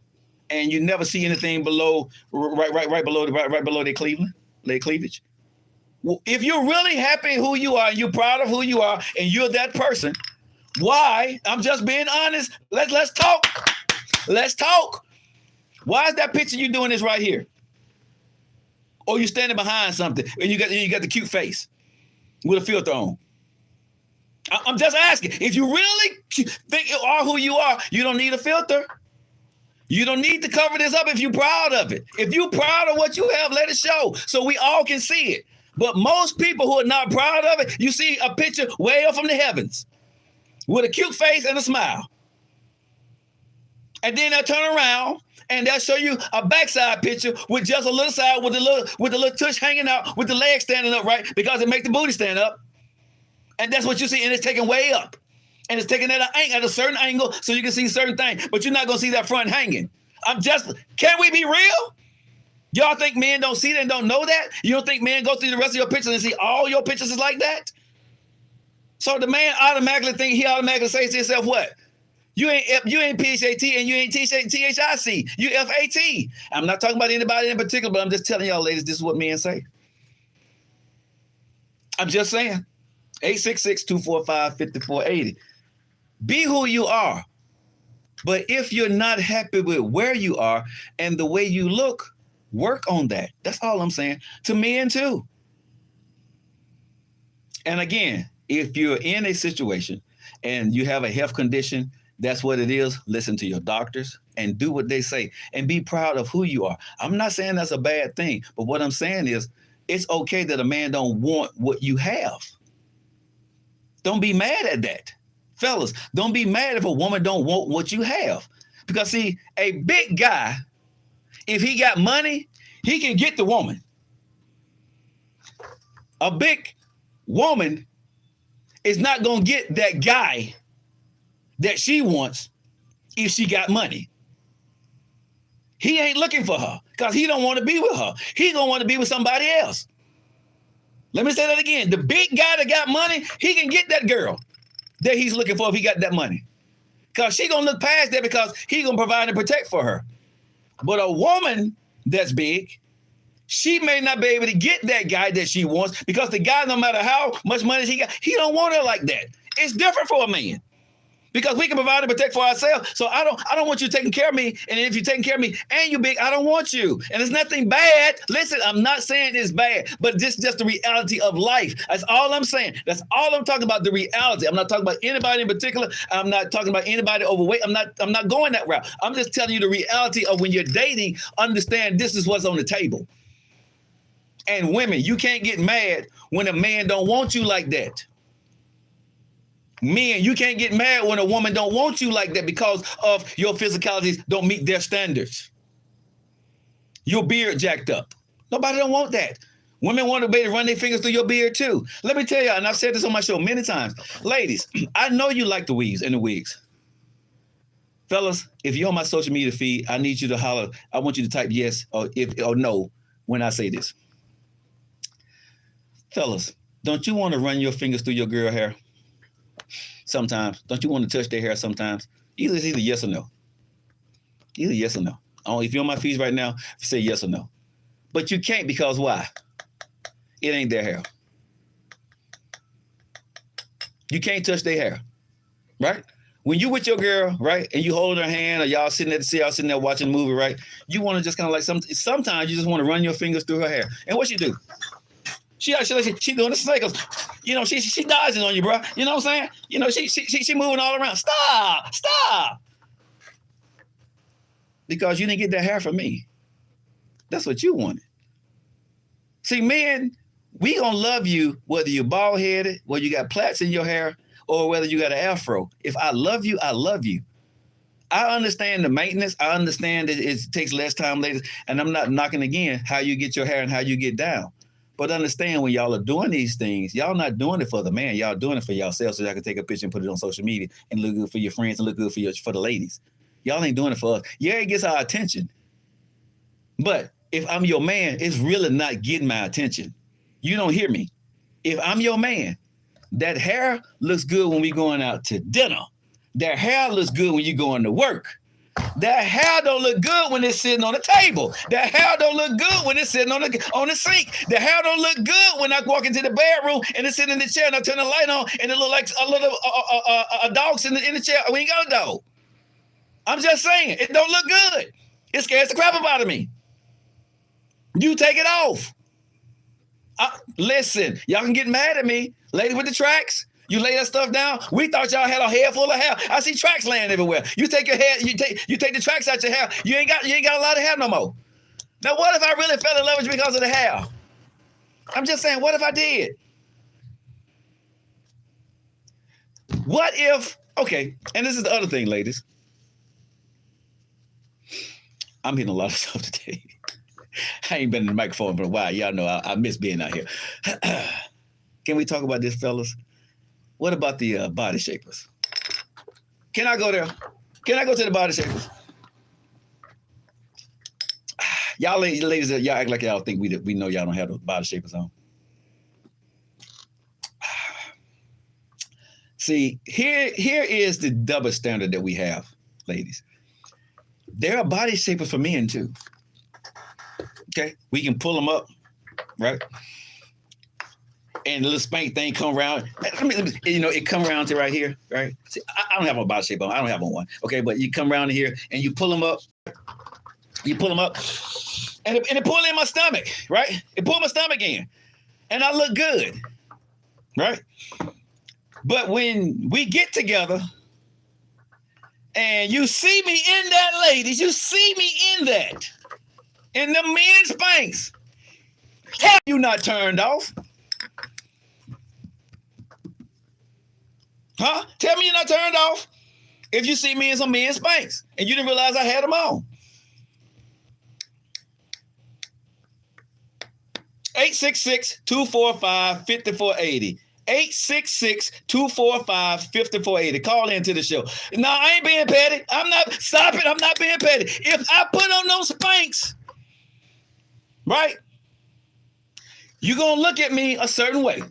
And you never see anything below, right below their cleavage? Well, if you're really happy who you are, and you're proud of who you are, and you're that person, why? I'm just being honest. Let's talk. Let's talk. Why is that picture you doing this right here? Or you standing behind something and you got the cute face with a filter on? I'm just asking. If you really think you are who you are, you don't need a filter. You don't need to cover this up if you're proud of it. If you're proud of what you have, let it show so we all can see it. But most people who are not proud of it, you see a picture way up from the heavens with a cute face and a smile. And then they'll turn around and they'll show you a backside picture with just a little side with the little tush hanging out with the legs standing up, right? Because it makes the booty stand up. And that's what you see. And it's taken way up. And it's taken at a certain angle so you can see certain things. But you're not going to see that front hanging. Can we be real? Y'all think men don't see that and don't know that? You don't think men go through the rest of your pictures and see all your pictures is like that? So the man automatically says to himself, what? You ain't P-H-A-T and you ain't T-H-I-C. You F-A-T. I'm not talking about anybody in particular, but I'm just telling y'all, ladies, this is what men say. I'm just saying. 866-245-5480. Be who you are. But if you're not happy with where you are and the way you look, work on that. That's all I'm saying. To men too. And again, if you're in a situation and you have a health condition, that's what it is. Listen to your doctors and do what they say and be proud of who you are. I'm not saying that's a bad thing, but what I'm saying is it's okay that a man don't want what you have. Don't be mad at that. Fellas, don't be mad if a woman don't want what you have. Because see, a big guy, if he got money, he can get the woman. A big woman is not going to get that guy that she wants if she got money. He ain't looking for her because he don't want to be with her. He going to want to be with somebody else. Let me say that again. The big guy that got money, he can get that girl that he's looking for if he got that money. Because she going to look past that because he going to provide and protect for her. But a woman that's big, she may not be able to get that guy that she wants because the guy, no matter how much money he got, he don't want her like that. It's different for a man. Because we can provide and protect for ourselves. So I don't want you taking care of me. And if you're taking care of me and you're big, I don't want you. And it's nothing bad. Listen, I'm not saying it's bad, but this is just the reality of life. That's all I'm saying. That's all I'm talking about, the reality. I'm not talking about anybody in particular. I'm not talking about anybody overweight. I'm not going that route. I'm just telling you the reality of when you're dating, understand this is what's on the table. And women, you can't get mad when a man don't want you like that. Men, you can't get mad when a woman don't want you like that because of your physicalities don't meet their standards. Your beard jacked up. Nobody don't want that. Women want to be able to run their fingers through your beard too. Let me tell you, and I've said this on my show many times. Ladies, I know you like the weaves and the wigs. Fellas, if you're on my social media feed, I need you to holler. I want you to type yes or no when I say this. Fellas, don't you want to run your fingers through your girl hair? Sometimes. Don't you want to touch their hair sometimes? Either yes or no. Either yes or no. If you're on my feeds right now, say yes or no. But you can't because why? It ain't their hair. You can't touch their hair, right? When you with your girl, right, and you holding her hand or y'all sitting there watching a movie, right? You want to just kind of like sometimes you just want to run your fingers through her hair. And what she do? She doing the cycles. You know, she dodging on you, bro. You know what I'm saying? You know, she moving all around. Stop. Because you didn't get that hair from me. That's what you wanted. See, men, we gonna love you whether you're bald-headed, whether you got plaits in your hair, or whether you got an afro. If I love you, I love you. I understand the maintenance. I understand that it takes less time later. And I'm not knocking again how you get your hair and how you get down. But understand when y'all are doing these things, y'all not doing it for the man. Y'all doing it for yourself so y'all can take a picture and put it on social media and look good for your friends and look good for the ladies. Y'all ain't doing it for us. Yeah, it gets our attention. But if I'm your man, it's really not getting my attention. You don't hear me. If I'm your man, that hair looks good when we going out to dinner. That hair looks good when you going to work. That hair don't look good when it's sitting on the table. That hair don't look good when it's sitting on the sink. The hair don't look good when I walk into the bedroom and it's sitting in the chair and I turn the light on and it look like a dog sitting in the chair. We ain't got a dog. I'm just saying, it don't look good. It scares the crap out of me. You take it off. Listen, y'all can get mad at me. Lady with the tracks. You lay that stuff down. We thought y'all had a head full of hair. I see tracks laying everywhere. You take your hair, you take the tracks out your hair. You ain't got a lot of hair no more. Now, what if I really fell in love with you because of the hair? I'm just saying, what if I did? What if, okay, and this is the other thing, ladies. I'm hitting a lot of stuff today. I ain't been in the microphone for a while. Y'all know I miss being out here. Can we talk about this, fellas? What about the body shapers? Can I go there? Can I go to the body shapers? Y'all ladies, y'all act like y'all think we know y'all don't have the body shapers on. See, here is the double standard that we have, ladies. There are body shapers for men too. Okay, we can pull them up, right? And the little spank thing come around. It come around to right here, right? See, I don't have a body shape on. I don't have on one. Okay, but you come around here and you pull them up. You pull them up, and it pull in my stomach, right? It pull my stomach in, and I look good, right? But when we get together, and you see me in that, ladies, you see me in that, in the men's spanks, hell, you not turned off. Huh? Tell me you're not turned off if you see me in some men's spanks and you didn't realize I had them on. 866-245-5480. 866-245-5480. Call into the show. No, I ain't being petty. I'm not being petty. If I put on those spanks, right, you're going to look at me a certain way.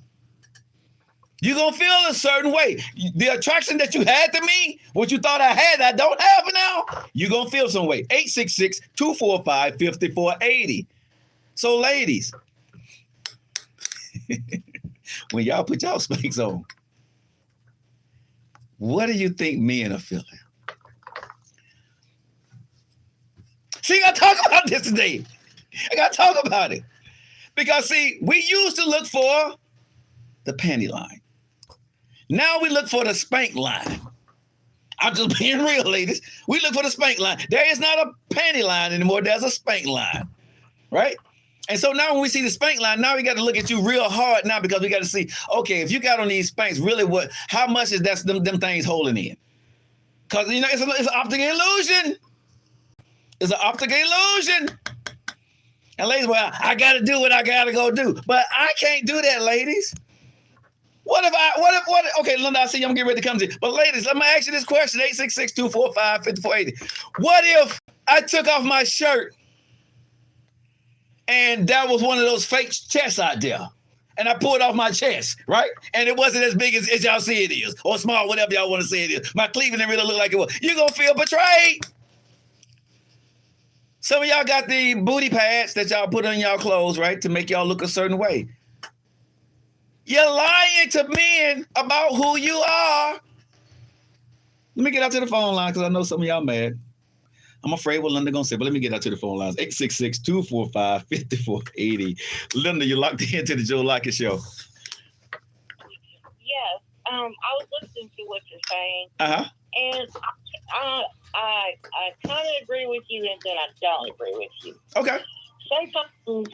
You're going to feel a certain way. The attraction that you had to me, what you thought I had, I don't have now, you're going to feel some way. 866-245-5480. So, ladies, when y'all put y'all spanks on, What do you think men are feeling? See, I gotta talk about this today. I gotta talk about it. Because see, we used to look for the panty line. Now we look for the spank line. I'm just being real, ladies. We look for the spank line. There is not a panty line anymore. There's a spank line, right? And so now when we see the spank line, now we got to look at you real hard now because we got to see, okay, if you got on these spanks, really how much is that them things holding in? Because, you know, it's an optical illusion. It's an optical illusion. And ladies, well, I got to do what I got to go do. But I can't do that, ladies. What if, okay, Linda, I see you. I'm getting ready to come to you. But ladies, let me ask you this question, 866-245-5480. What if I took off my shirt and that was one of those fake chests out there? And I pulled off my chest, right? And it wasn't as big as y'all see it is, or small, whatever y'all want to say it is. My cleavage didn't really look like it was. You're going to feel betrayed. Some of y'all got the booty pads that y'all put on y'all clothes, right, to make y'all look a certain way. You're lying to men about who you are. Let me get out to the phone line because I know some of y'all mad. I'm afraid what Linda gonna say, but let me get out to the phone lines. 866-245-5480. Linda, you're locked into the Joe Lockett Show. Yes, I was listening to what you're saying, and I kind of agree with you, and then I don't agree with you. Okay. Sometimes,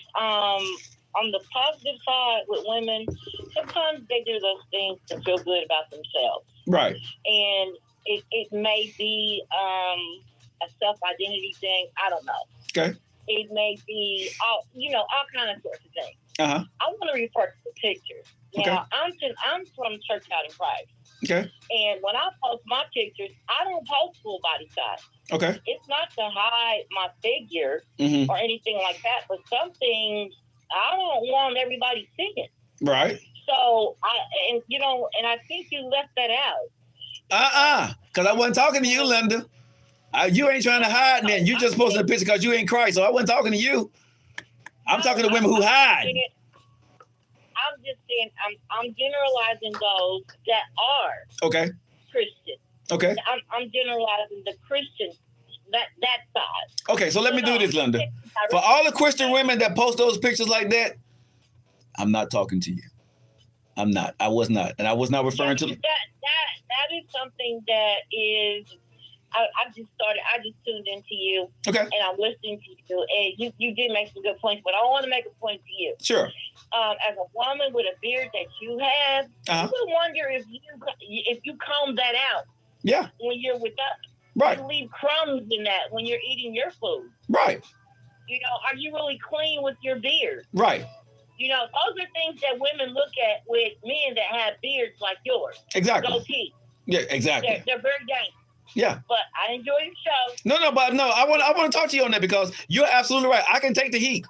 on the positive side with women, sometimes they do those things to feel good about themselves. Right. And it may be a self-identity thing. I don't know. Okay. It may be all kind of sorts of things. I want to refer to the pictures. Okay. Now, I'm from Church Out in Christ. Okay. And when I post my pictures, I don't post full body size. Okay. It's not to hide my figure or anything like that, but some things I don't want everybody seeing. Right. So I think you left that out. Because I wasn't talking to you, Linda. You ain't trying to hide then. You just posted a picture because you ain't Christ. So I wasn't talking to you. I'm talking to women who hide. I'm just saying, I'm generalizing those that are Christian. Okay. I'm generalizing the Christian, that side. Okay, so let me do this, Linda. For all the Christian women that post those pictures like that, I'm not talking to you. I'm not. I was not. And I was not referring to... That is something that is... I just tuned into you. Okay. And I'm listening to you. And you did make some good points, but I want to make a point to you. Sure. As a woman with a beard that you have, you would wonder if you comb that out. Yeah. When you're with us. Right. You leave crumbs in that when you're eating your food. Right. You know, are you really clean with your beard? Right. You know, those are things that women look at with men that have beards like yours. Exactly. Goatee. Yeah, exactly. They're very dangerous. Yeah. But I enjoy your show. No, I want to talk to you on that because you're absolutely right. I can take the heat.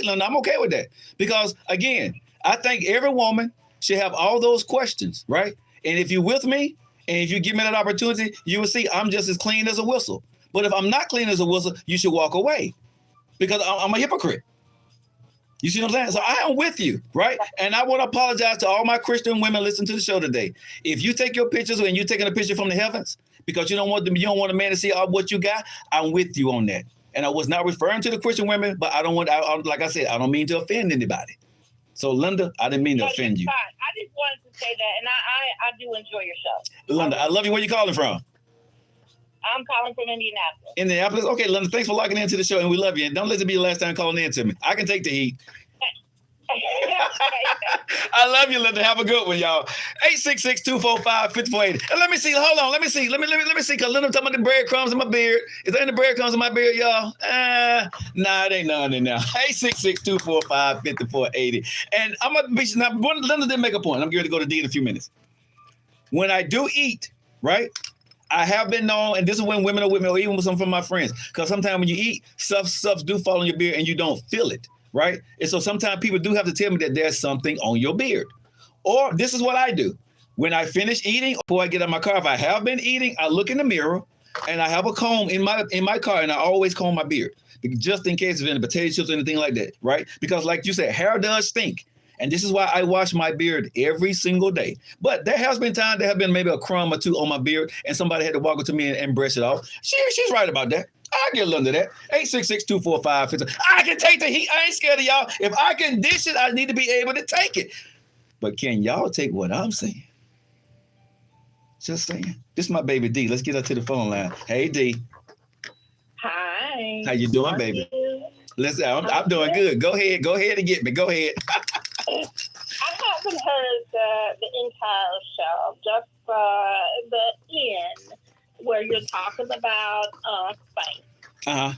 Linda. I'm okay with that. Because again, I think every woman should have all those questions, right? And if you're with me and if you give me that opportunity, you will see I'm just as clean as a whistle. But if I'm not clean as a whistle, you should walk away because I'm a hypocrite. You see what I'm saying? So I am with you, right? And I want to apologize to all my Christian women listening to the show today. If you take your pictures and you're taking a picture from the heavens because you don't want a man to see all what you got, I'm with you on that. And I was not referring to the Christian women, but like I said, I don't mean to offend anybody. So Linda, I didn't mean to offend you. Fine. I just wanted to say that, and I do enjoy your show. Linda, I love you. Where you calling from? I'm calling from Indianapolis. Indianapolis? Okay, Linda, thanks for locking into the show, and we love you. And don't let it be the last time calling in to me. I can take the heat. I love you, Linda. Have a good one, y'all. 866-245-5480. And let me see. Hold on. Let me see. Let me see. Because Linda talking about the breadcrumbs in my beard. Is there any breadcrumbs in my beard, y'all? Nah, it ain't none in now. 866-245-5480. And I'm going to be... Now, Linda did make a point. I'm going to go to D in a few minutes. When I do eat, right, I have been known, and this is when women are with me, or even with some of my friends, because sometimes when you eat, stuff do fall on your beard and you don't feel it. Right? And so sometimes people do have to tell me that there's something on your beard. Or this is what I do. When I finish eating, before I get out of my car, if I have been eating, I look in the mirror and I have a comb in my car and I always comb my beard just in case of any potato chips or anything like that. Right? Because like you said, hair does stink. And this is why I wash my beard every single day. But there has been times there have been maybe a crumb or two on my beard and somebody had to walk up to me and brush it off. She's right about that. I get a little under that. 866-245-50. I can take the heat. I ain't scared of y'all. If I can dish it, I need to be able to take it. But can y'all take what I'm saying? Just saying. This is my baby D. Let's get her to the phone line. Hey, D. Hi. How you doing, baby? Listen, I'm doing good. Go ahead and get me. Go ahead. I haven't heard the entire show, just the end where you're talking about Spain. Uh-huh.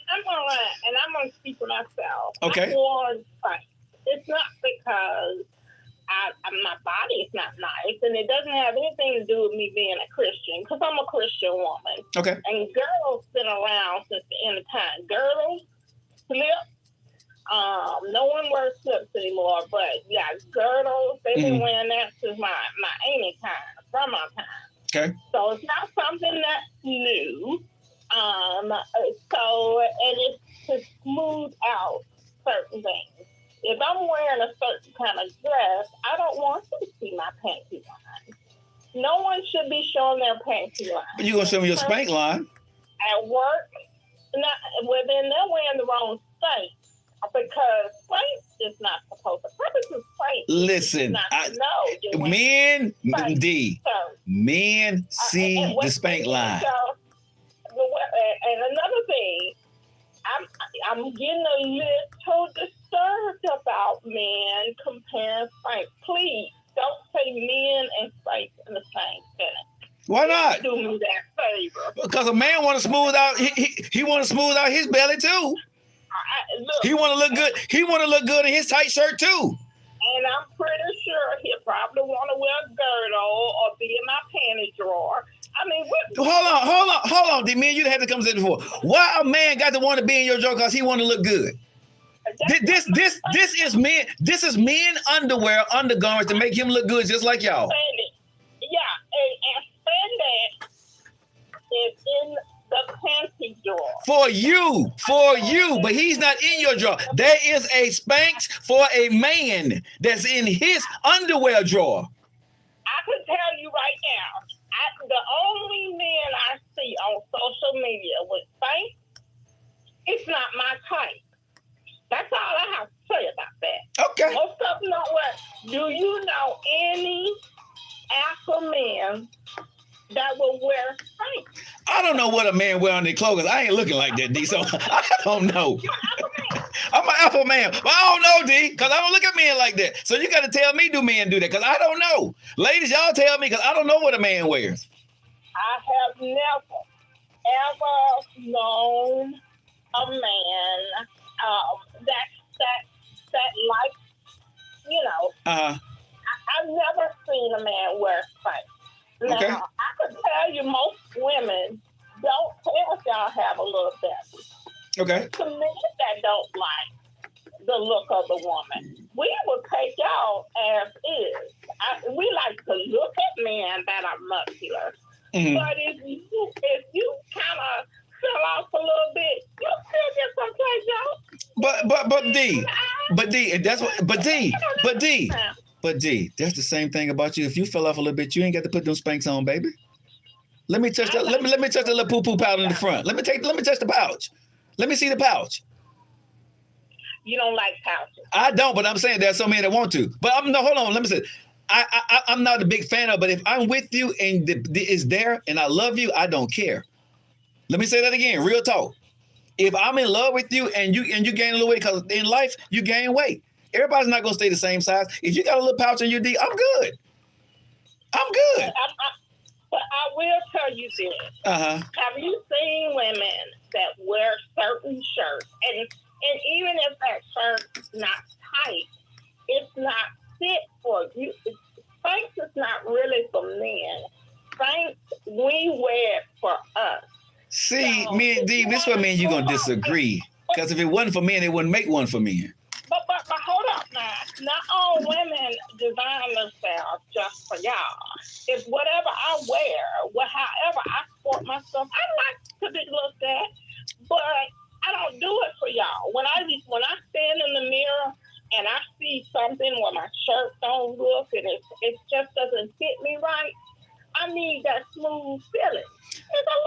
I'm gonna speak for myself. Okay. I want Spain. It's not because my body is not nice, and it doesn't have anything to do with me being a Christian, because I'm a Christian woman. Okay. And girls been around since the end of time. Girls slip. No one wears slips anymore, but yeah, girdles, they've been wearing that since my auntie time, from my time. Okay. So it's not something that's new. And it's to smooth out certain things. If I'm wearing a certain kind of dress, I don't want you to see my panty line. No one should be showing their panty line. You're going to show me your spank line. At work, then they're wearing the wrong spank. Because spank is not supposed to. Purpose of spank. Listen, men, D, men see the spank line. And another thing, I'm getting a little disturbed about men comparing spank. Please don't say men and spank in the same sentence. Why not? Do me that favor. Because a man want to smooth out. He want to smooth out his belly too. He want to look good. He want to look good in his tight shirt too. And I'm pretty sure he'll probably want to wear a girdle or be in my panty drawer. I mean, hold on, D. Me and you had to come to this before. Why a man got to want to be in your drawer because he want to look good? This is men. This is men underwear, undergarments to make him look good, just like y'all. Yeah, and spandex is in the panty drawer. For you, but he's not in your drawer. There is a Spanx for a man that's in his underwear drawer. I can tell you right now, the only men I see on social media with Spanx, it's not my type. That's all I have to say about that. Okay. Most of them don't wear. Do you know any Afro men that will wear Spanx? I don't know what a man wear on their clothes. I ain't looking like that, D. So I don't know. I'm an Afro man, but I don't know, D, because I don't look at men like that. So you got to tell me, do men do that? Because I don't know. Ladies, y'all tell me, because I don't know what a man wears. I have never, ever known a man that like, you know. I've never seen a man wear Spanx. Now, okay. I could tell you most women don't care if y'all have a little belly. Okay. To men that don't like the look of the woman, we will take y'all as is. We like to look at men that are muscular. Mm-hmm. But if you kind of fell off a little bit, you still get someplace, y'all. But D, that's the same thing about you. If you fell off a little bit, you ain't got to put them Spanx on, baby. Let me touch that. Let me touch the little poo powder in the front. Let me touch the pouch. Let me see the pouch. You don't like pouches. I don't, but I'm saying there's so many that want to. But hold on. Let me say, I'm not a big fan of. But if I'm with you and it's there and I love you, I don't care. Let me say that again. Real talk. If I'm in love with you and you gain a little weight, because in life you gain weight. Everybody's not gonna stay the same size. If you got a little pouch in your D, I'm good. But I will tell you this. Have you seen women that wear certain shirts, and even if that shirt's not tight, it's not fit for you. Spanx is not really for men. Spanx, we wear it for us. See, so, me and D, this is what me and you gonna disagree. Because if it wasn't for men, they wouldn't make one for men. But hold up now. Not all women design themselves just for y'all. It's whatever I wear, however I sport myself. I like to be looked at, but I don't do it for smooth feeling.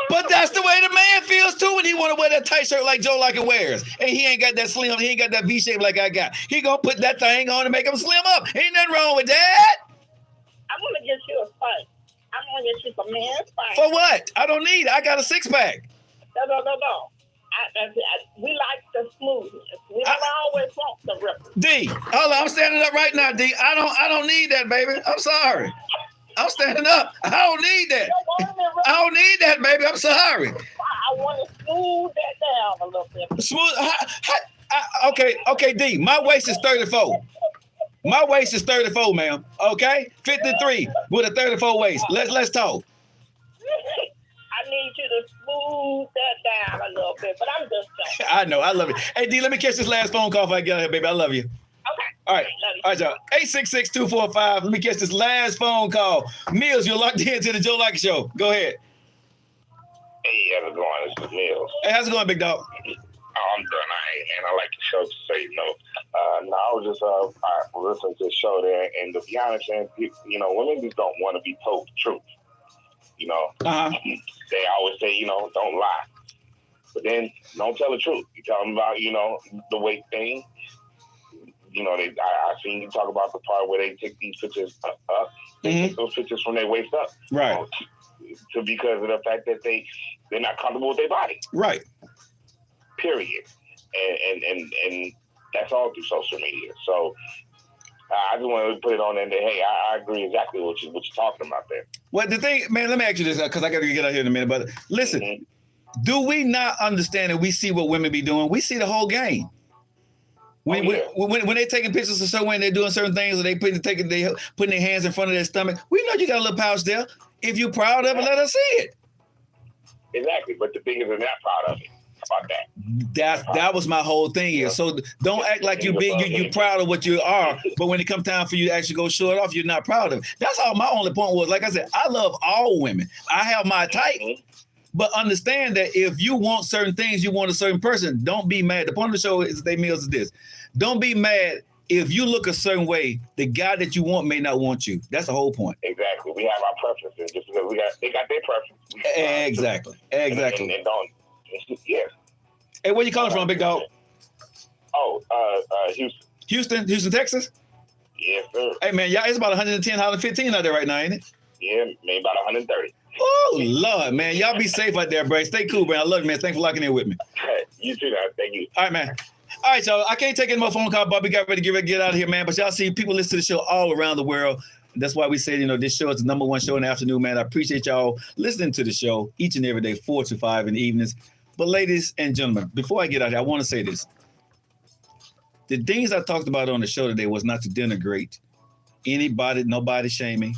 But that's the way the man feels too when he want to wear that tight shirt like Joe Lockett wears. And he ain't got that slim, he ain't got that V shape like I got. He gonna put that thing on to make him slim up. Ain't nothing wrong with that. I'm gonna get you a fight. I'm gonna get you some man's fight. For what? I don't need it. I got a 6-pack. No. We like the smoothness. We don't always want the ripple. D, hold on, I'm standing up right now, D. I don't need that, baby. I'm sorry. I'm standing up. I don't need that. I don't need that, baby. I'm sorry. I want to smooth that down a little bit. Smooth. Okay, D. My waist is 34. My waist is 34, ma'am. Okay, 53 with a 34 waist. Let's talk. I need you to smooth that down a little bit, but I'm just saying. I know. I love it. Hey, D, let me catch this last phone call if I get out here, baby. I love you. Okay. All right, y'all. 866-245. Let me catch this last phone call. Mills, you're locked into the Joe Lockett Show. Go ahead. Hey, how's it going? This is Mills. Hey, how's it going, big dog? I'm done. I like the show to say no. No, I was just listening to the show there, and to be honest, man, women just don't want to be told the truth. They always say, don't lie. But then don't tell the truth. You tell them about, the weight thing. I seen you talk about the part where they take these pictures up. They take those pictures from their waist up. Right. Because of the fact that they're not comfortable with their body. Right. Period. And that's all through social media. So I just want to put it on there that, hey, I agree exactly what you're talking about there. Well, the thing, man, let me ask you this, because I got to get out here in a minute. But listen, do we not understand and we see what women be doing? We see the whole game. When they're taking pictures of someone and they're doing certain things, or they putting their hands in front of their stomach, we know you got a little pouch there. If you're proud of it, let us see it. Exactly, but the thing is, they're not proud of it. How about that? That was my whole thing here. So don't act like you're big, you're proud of what you are, but when it comes time for you to actually go show it off, you're not proud of it. That's all my only point was. Like I said, I love all women. I have my type. But understand that if you want certain things, you want a certain person, don't be mad. The point of the show is this. Don't be mad if you look a certain way, the guy that you want may not want you. That's the whole point. Exactly. We have our preferences just because they got their preferences. Exactly. And don't. Yeah. Hey, where you calling from, big dog? Houston. Houston, Texas? Yes, sir. Hey, man, y'all, it's about 110, 115 out there right now, ain't it? Yeah, maybe about 130. Oh, Lord, man. Y'all be safe out there, bro. Stay cool, man. I love you, man. Thanks for locking in with me. You too, man. Thank you. All right, man. All right, y'all. I can't take any more phone calls, but we got ready to get out of here, man. But y'all see, people listen to the show all around the world. That's why we say, this show is the #1 show in the afternoon, man. I appreciate y'all listening to the show each and every day, 4 to 5 in the evenings. But ladies and gentlemen, before I get out here, I want to say this. The things I talked about on the show today was not to denigrate anybody, nobody shaming.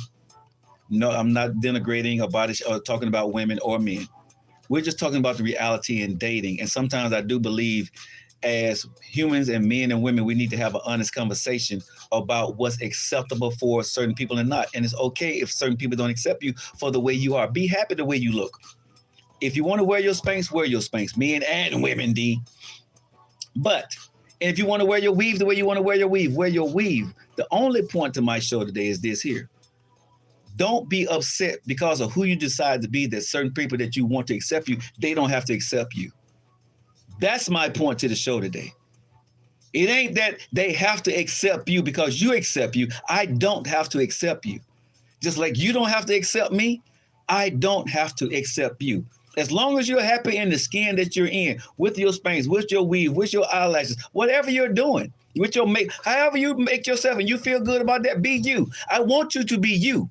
No, I'm not denigrating or talking about women or men. We're just talking about the reality in dating. And sometimes I do believe as humans and men and women, we need to have an honest conversation about what's acceptable for certain people and not. And it's okay if certain people don't accept you for the way you are. Be happy the way you look. If you want to wear your Spanx, wear your Spanx, men and women, D. But if you want to wear your weave the way you want to wear your weave, wear your weave. The only point to my show today is this here. Don't be upset because of who you decide to be, that certain people that you want to accept you, they don't have to accept you. That's my point to the show today. It ain't that they have to accept you because you accept you. I don't have to accept you. Just like you don't have to accept me, I don't have to accept you. As long as you're happy in the skin that you're in, with your Spanx, with your weave, with your eyelashes, whatever you're doing, with your make, however you make yourself and you feel good about that, be you. I want you to be you.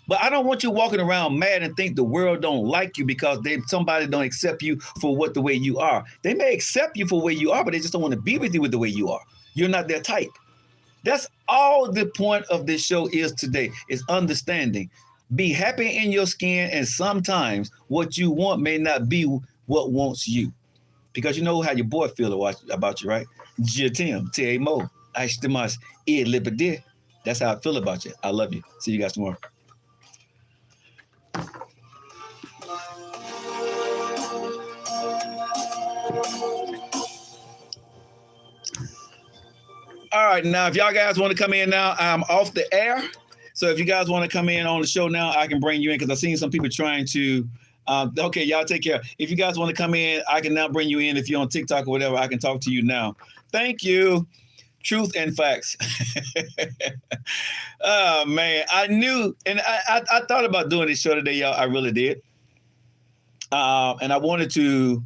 But I don't want you walking around mad and think the world don't like you because somebody don't accept you for the way you are. They may accept you for the way you are, but they just don't want to be with you with the way you are. You're not their type. That's all the point of this show is today, is understanding. Be happy in your skin, and sometimes what you want may not be what wants you. Because you know how your boy feel about you, right? Tim, T-A-Mo, Ashtimas, Libede. That's how I feel about you. I love you. See you guys tomorrow. All right, now if y'all guys want to come in now, I'm off the air. So if you guys want to come in on the show now, I can bring you in because I've seen some people trying to. Okay, y'all take care. If you guys want to come in, I can now bring you in. If you're on TikTok or whatever, I can talk to you now. Thank you. Truth and facts. Oh, man. I knew, and I thought about doing this show today, y'all. I really did. And I wanted to,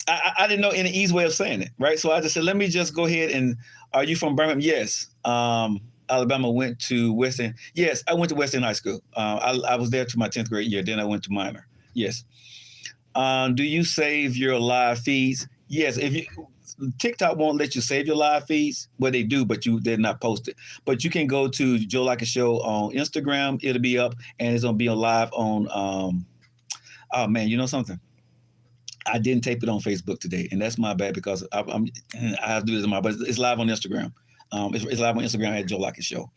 I didn't know any easy way of saying it, right? So I just said, let me just go ahead and, are you from Birmingham? Yes. Alabama went to Western. Yes, I went to Western High School. I was there to my 10th grade year. Then I went to minor. Yes. Do you save your live feeds? Yes. If you TikTok won't let you save your live feeds, well, they do, but they're not posted. But you can go to Joe Lockett Show on Instagram. It'll be up, and it's gonna be on live on. Oh man, you know something? I didn't tape it on Facebook today, and that's my bad because I have to do this but it's live on Instagram. It's live on Instagram at Joe Lockett Show.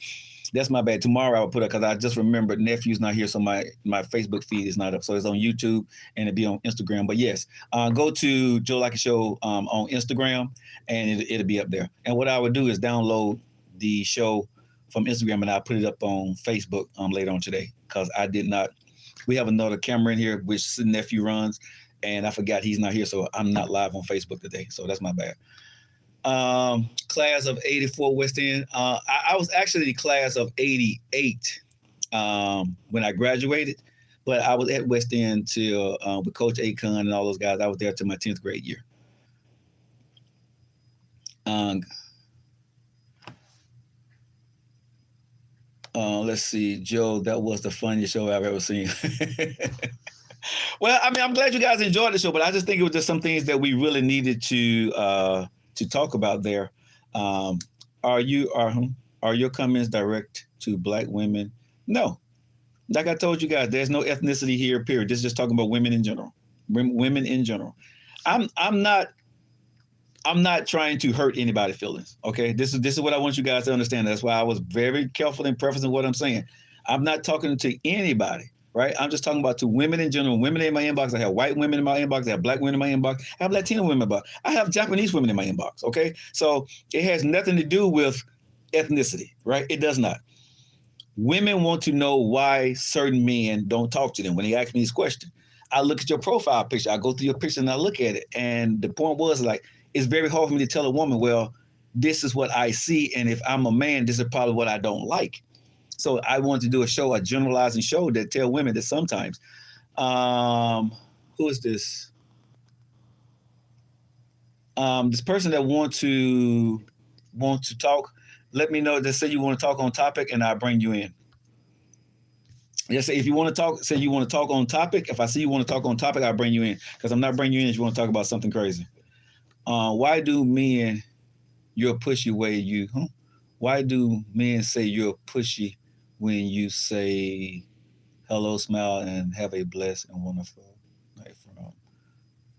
That's my bad. Tomorrow I will put it because I just remembered nephew's not here, so my Facebook feed is not up. So it's on YouTube and it'll be on Instagram. But yes, go to Joe Lockett Show on Instagram and it'll be up there. And what I would do is download the show from Instagram and I'll put it up on Facebook later on today because I did not. We have another camera in here which nephew runs, and I forgot he's not here, so I'm not live on Facebook today. So that's my bad. Class of 84 West End. I was actually the class of 88 when I graduated, but I was at West End till with Coach Akon and all those guys. I was there till my 10th grade year. Let's see, Joe, that was the funniest show I've ever seen. Well, I mean, I'm glad you guys enjoyed the show, but I just think it was just some things that we really needed to talk about there. Are your comments direct to Black women? No. Like I told you guys, there's no ethnicity here, period. This is just talking about women in general. Women in general. I'm not trying to hurt anybody's feelings. Okay. This is what I want you guys to understand. That's why I was very careful in prefacing what I'm saying. I'm not talking to anybody. Right? I'm just talking about to women in general. Women in my inbox. I have white women in my inbox. I have Black women in my inbox. I have Latino women in my inbox. I have Japanese women in my inbox. Okay? So it has nothing to do with ethnicity, right? It does not. Women want to know why certain men don't talk to them when they ask me this question. I look at your profile picture. I go through your picture and I look at it. And the point was like, it's very hard for me to tell a woman, well, this is what I see. And if I'm a man, this is probably what I don't like. So I wanted to do a generalizing show that tell women that sometimes, who is this? This person that want to talk, let me know. Just say you want to talk on topic and I'll bring you in. Just say if you want to talk, say you want to talk on topic. If I see you want to talk on topic, I'll bring you in because I'm not bringing you in if you want to talk about something crazy. Why do men, you're pushy way you, Why do men say you're pushy when you say hello, smile, and have a blessed and wonderful night from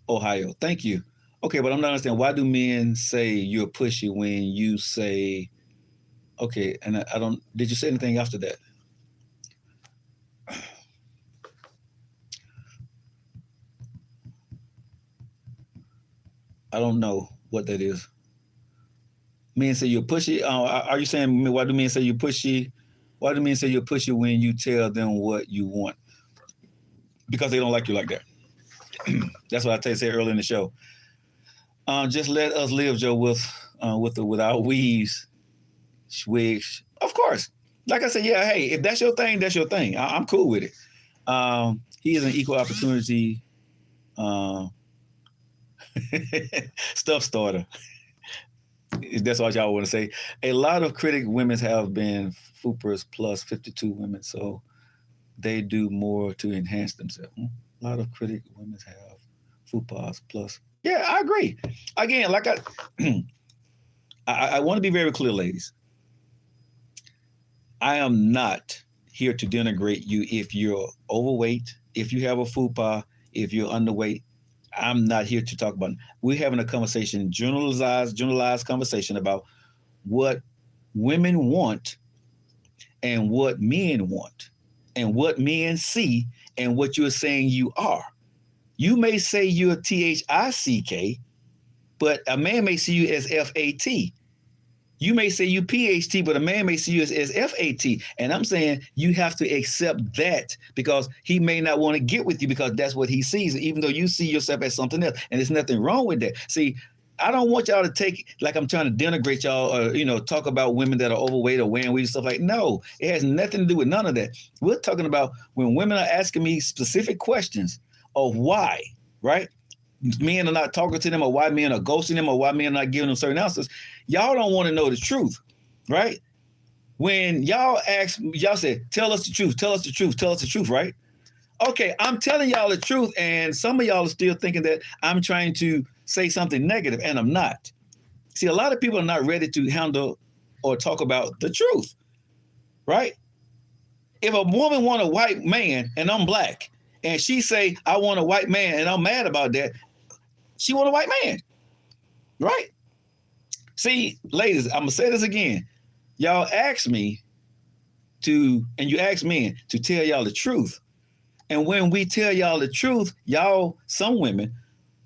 Ohio? Thank you. Okay, but I'm not understanding. Why do men say you're pushy when you say, okay, and I don't, did you say anything after that? I don't know what that is. Men say you're pushy. Are you saying, why do men say you're pushy? Why do men say you're pushy when you tell them what you want? Because they don't like you like that. That's what I said earlier in the show. Just let us live, Joe, with our weaves, wigs. Of course. Like I said, yeah, hey, if that's your thing, that's your thing. I'm cool with it. He is an equal opportunity stuff starter. That's what y'all want to say. A lot of critic women have been FUPers plus 52 women, so they do more to enhance themselves. A lot of critic women have FUPers plus. Yeah, I agree. Again, like I want to be very clear, ladies. I am not here to denigrate you if you're overweight, if you have a FUPA, if you're underweight. I'm not here to talk about it. We're having a conversation, generalized conversation about what women want and what men want and what men see and what you're saying you are. You may say you're THICK, but a man may see you as FAT. You may say you PHT, but a man may see you as FAT. And I'm saying you have to accept that because he may not want to get with you because that's what he sees, even though you see yourself as something else. And there's nothing wrong with that. See, I don't want y'all to take like I'm trying to denigrate y'all or, talk about women that are overweight or wearing weed and stuff like, no, it has nothing to do with none of that. We're talking about when women are asking me specific questions of why, right? Men are not talking to them or why men are ghosting them or why men are not giving them certain answers. Y'all don't want to know the truth, right? When y'all say, tell us the truth, tell us the truth, tell us the truth, right? Okay, I'm telling y'all the truth, and some of y'all are still thinking that I'm trying to say something negative, and I'm not. See, a lot of people are not ready to handle or talk about the truth, right? If a woman want a white man and I'm black, and she say, I want a white man, and I'm mad about that, she want a white man, right? See, ladies, I'm gonna say this again. Y'all ask me and you ask men to tell y'all the truth. And when we tell y'all the truth, some women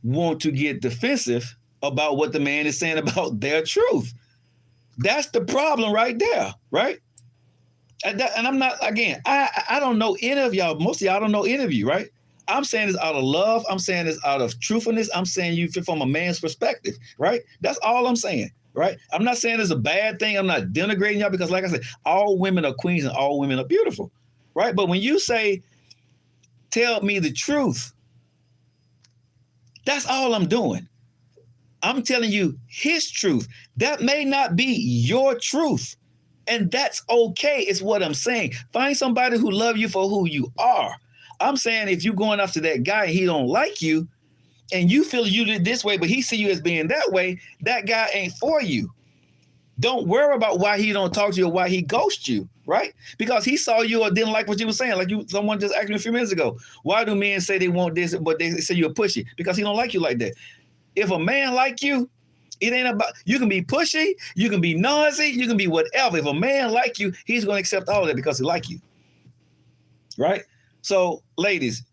want to get defensive about what the man is saying about their truth. That's the problem right there, right? And I'm not, again, I don't know any of y'all. Most of y'all don't know any of you, right? I'm saying this out of love. I'm saying this out of truthfulness. I'm saying you from a man's perspective, right? That's all I'm saying, right? I'm not saying it's a bad thing. I'm not denigrating y'all because like I said, all women are queens and all women are beautiful, right? But when you say, tell me the truth, that's all I'm doing. I'm telling you his truth. That may not be your truth. And that's okay. It's what I'm saying. Find somebody who love you for who you are. I'm saying if you're going after that guy and he don't like you and you feel you did this way, but he see you as being that way, that guy ain't for you. Don't worry about why he don't talk to you or why he ghosts you, right? Because he saw you or didn't like what you were saying. Like someone just asked me a few minutes ago, why do men say they want this, but they say you're pushy? Because he don't like you like that. If a man like you, it ain't about, you can be pushy, you can be noisy, you can be whatever. If a man like you, he's going to accept all of that because he like you, right? So, ladies,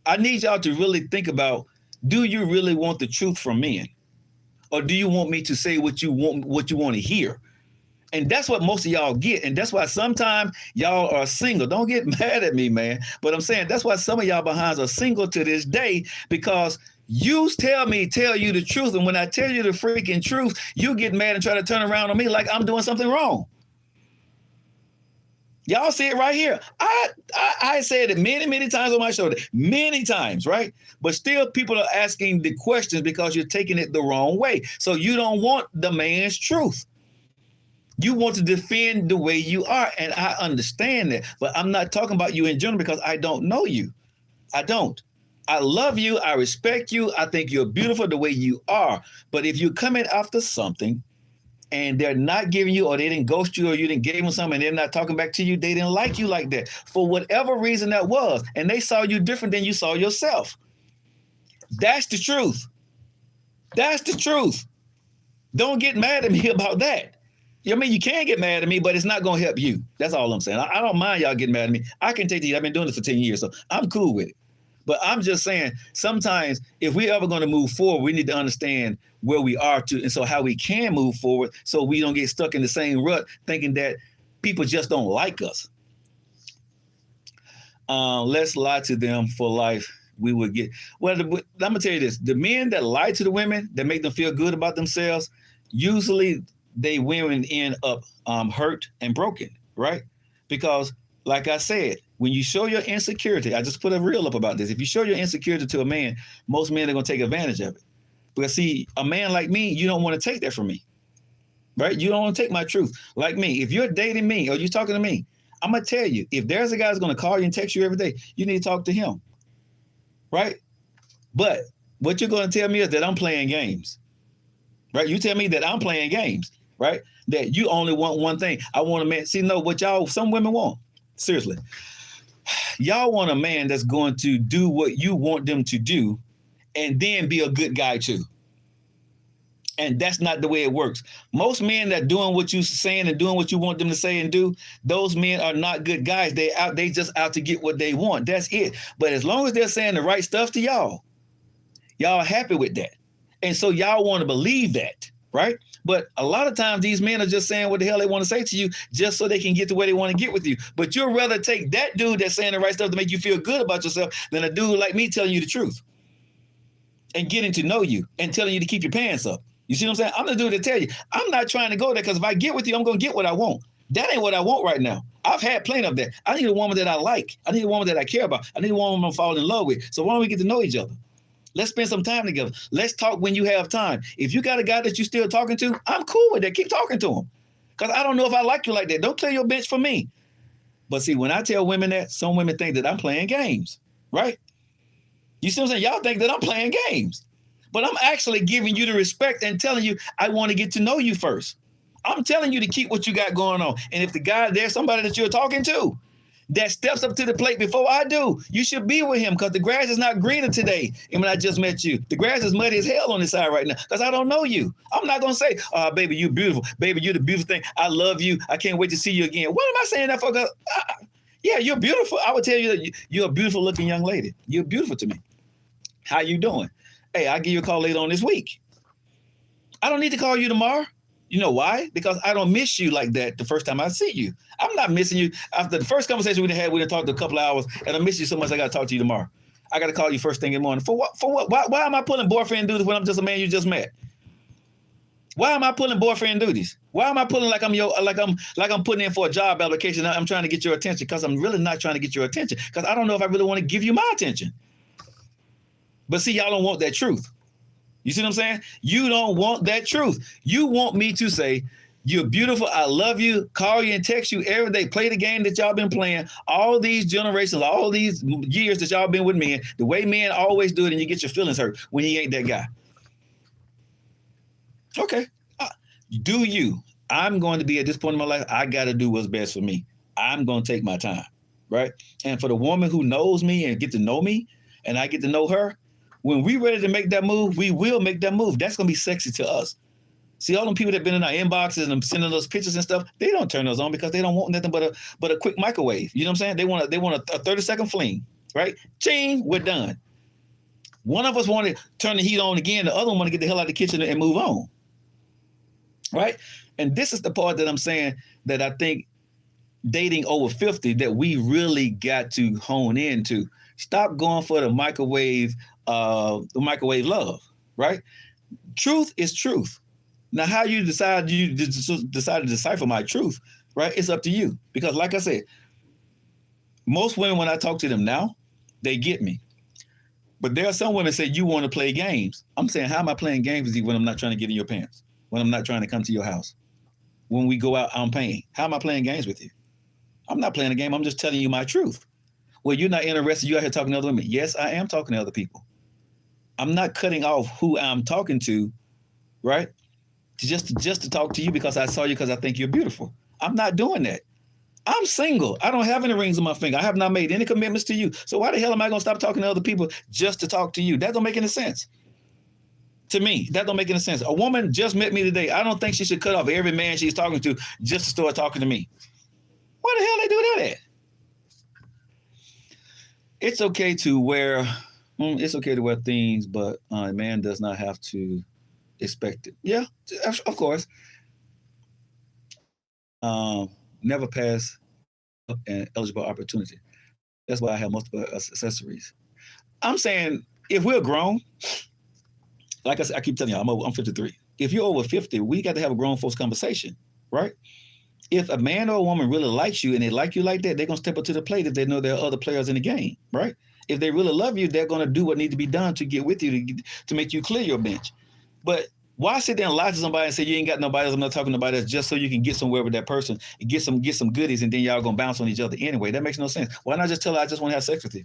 I need y'all to really think about, do you really want the truth from men? Or do you want me to say what you want to hear? And that's what most of y'all get. And that's why sometimes y'all are single. Don't get mad at me, man. But I'm saying that's why some of y'all behinds are single to this day, because you tell you the truth. And when I tell you the freaking truth, you get mad and try to turn around on me like I'm doing something wrong. Y'all see it right here. I said it many, many times on my show, many times, right? But still people are asking the questions because you're taking it the wrong way. So you don't want the man's truth. You want to defend the way you are. And I understand that, but I'm not talking about you in general because I don't know you. I don't. I love you. I respect you. I think you're beautiful the way you are. But if you're coming after something and they're not giving you, or they didn't ghost you, or you didn't give them something and they're not talking back to you, they didn't like you like that for whatever reason that was. And they saw you different than you saw yourself. That's the truth. That's the truth. Don't get mad at me about that. I mean, you can get mad at me, but it's not going to help you. That's all I'm saying. I don't mind y'all getting mad at me. I can take it. I've been doing this for 10 years, so I'm cool with it. But I'm just saying, sometimes if we're ever going to move forward, we need to understand where we are to, and so how we can move forward so we don't get stuck in the same rut thinking that people just don't like us. Let's lie to them for life. We would get, well, I'm going to tell you this. The men that lie to the women, that make them feel good about themselves, usually they women end up hurt and broken, right? Because like I said, when you show your insecurity, I just put a reel up about this. If you show your insecurity to a man, most men are going to take advantage of it. Because see, a man like me, you don't want to take that from me, right? You don't want to take my truth. Like me, if you're dating me or you're talking to me, I'm going to tell you, if there's a guy that's going to call you and text you every day, you need to talk to him, right? But what you're going to tell me is that I'm playing games, right? You tell me that I'm playing games, right? That you only want one thing. I want a man. See, no, what some women want, seriously. Y'all want a man that's going to do what you want them to do and then be a good guy too. And that's not the way it works. Most men that doing what you're saying and doing what you want them to say and do, those men are not good guys. They just out to get what they want. That's it. But as long as they're saying the right stuff to y'all, y'all happy with that. And so y'all want to believe that. right? But a lot of times these men are just saying what the hell they want to say to you just so they can get to where they want to get with you. But you'd rather take that dude that's saying the right stuff to make you feel good about yourself than a dude like me telling you the truth and getting to know you and telling you to keep your pants up. You see what I'm saying? I'm the dude to tell you, I'm not trying to go there because if I get with you, I'm going to get what I want. That ain't what I want right now. I've had plenty of that. I need a woman that I like. I need a woman that I care about. I need a woman I'm falling in love with. So why don't we get to know each other? Let's spend some time together. Let's talk when you have time. If you got a guy that you're still talking to, I'm cool with that. Keep talking to him. Because I don't know if I like you like that. Don't clear your bench for me. But see, when I tell women that, some women think that I'm playing games, right? You see what I'm saying? Y'all think that I'm playing games. But I'm actually giving you the respect and telling you I want to get to know you first. I'm telling you to keep what you got going on. And if the guy there's somebody that you're talking to that steps up to the plate before I do, you should be with him because the grass is not greener today. And when I just met you, the grass is muddy as hell on this side right now because I don't know you. I'm not going to say, baby, you're beautiful. Baby, you're the beautiful thing. I love you. I can't wait to see you again. What am I saying that for? Yeah, you're beautiful. I would tell you that you're a beautiful looking young lady. You're beautiful to me. How you doing? Hey, I'll give you a call later on this week. I don't need to call you tomorrow. You know why? Because I don't miss you like that the first time I see you. I'm not missing you. After the first conversation we had, we talked a couple of hours, and I miss you so much I got to talk to you tomorrow. I got to call you first thing in the morning. For what? For what? Why am I pulling boyfriend duties when I'm just a man you just met? Why am I pulling boyfriend duties? Why am I pulling like I'm putting in for a job application? I'm trying to get your attention because I'm really not trying to get your attention because I don't know if I really want to give you my attention. But see, y'all don't want that truth. You see what I'm saying? You don't want that truth. You want me to say, you're beautiful, I love you, call you and text you every day, play the game that y'all been playing, all these generations, all these years that y'all been with men, the way men always do it, and you get your feelings hurt when he ain't that guy. Okay, do you. I'm going to be at this point in my life, I got to do what's best for me. I'm going to take my time, right? And for the woman who knows me and get to know me, and I get to know her, when we ready to make that move, we will make that move. That's going to be sexy to us. See, all them people that been in our inboxes and sending those pictures and stuff, they don't turn those on because they don't want nothing but a quick microwave. You know what I'm saying? They want a 30-second fling, right? Ching, we're done. One of us want to turn the heat on again. The other one want to get the hell out of the kitchen and move on, right? And this is the part that I'm saying that I think dating over 50 that we really got to hone into. Stop going for the microwave love, right? Truth is truth. Now, how you decide to decipher my truth, right? It's up to you. Because like I said, most women, when I talk to them now, they get me. But there are some women say, you want to play games. I'm saying, how am I playing games with you when I'm not trying to get in your pants? When I'm not trying to come to your house? When we go out, I'm paying. How am I playing games with you? I'm not playing a game. I'm just telling you my truth. Well, you're not interested. You're out here talking to other women. Yes, I am talking to other people. I'm not cutting off who I'm talking to, right? Just to talk to you because I saw you because I think you're beautiful. I'm not doing that. I'm single. I don't have any rings on my finger. I have not made any commitments to you. So why the hell am I going to stop talking to other people just to talk to you? That don't make any sense. To me, that don't make any sense. A woman just met me today. I don't think she should cut off every man she's talking to just to start talking to me. Why the hell they do that at? It's okay to wear things, but a man does not have to expect it. Yeah, of course. Never pass up an eligible opportunity. That's why I have multiple accessories. I'm saying if we're grown, like I said, I keep telling you, I'm 53. If you're over 50, we got to have a grown folks conversation, right? If a man or a woman really likes you and they like you like that, they're going to step up to the plate if they know there are other players in the game, right? If they really love you, they're going to do what needs to be done to get with you, to make you clear your bench. But why sit there and lie to somebody and say you ain't got nobody else, I'm not talking to nobody else, just so you can get somewhere with that person and get some goodies, and then y'all going to bounce on each other anyway? That makes no sense. Why not just tell her I just want to have sex with you?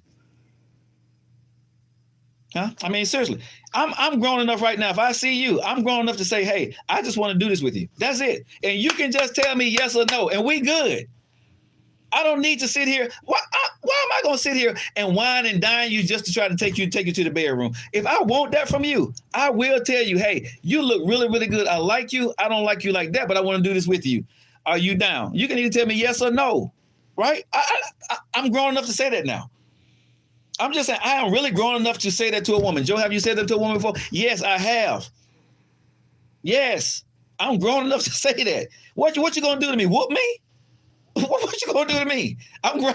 Huh? I mean, seriously, I'm grown enough right now. If I see you, I'm grown enough to say, hey, I just want to do this with you. That's it. And you can just tell me yes or no, and we good. I don't need to sit here. Why am I going to sit here and whine and dine you just to try to take you to the bedroom? If I want that from you, I will tell you, hey, you look really, really good. I like you. I don't like you like that, but I want to do this with you. Are you down? You can either tell me yes or no, right? I'm grown enough to say that now. I'm just saying, I am really grown enough to say that to a woman. Joe, have you said that to a woman before? Yes, I have. Yes, I'm grown enough to say that. What you gonna do to me? Whoop me? What you gonna do to me? I'm grown.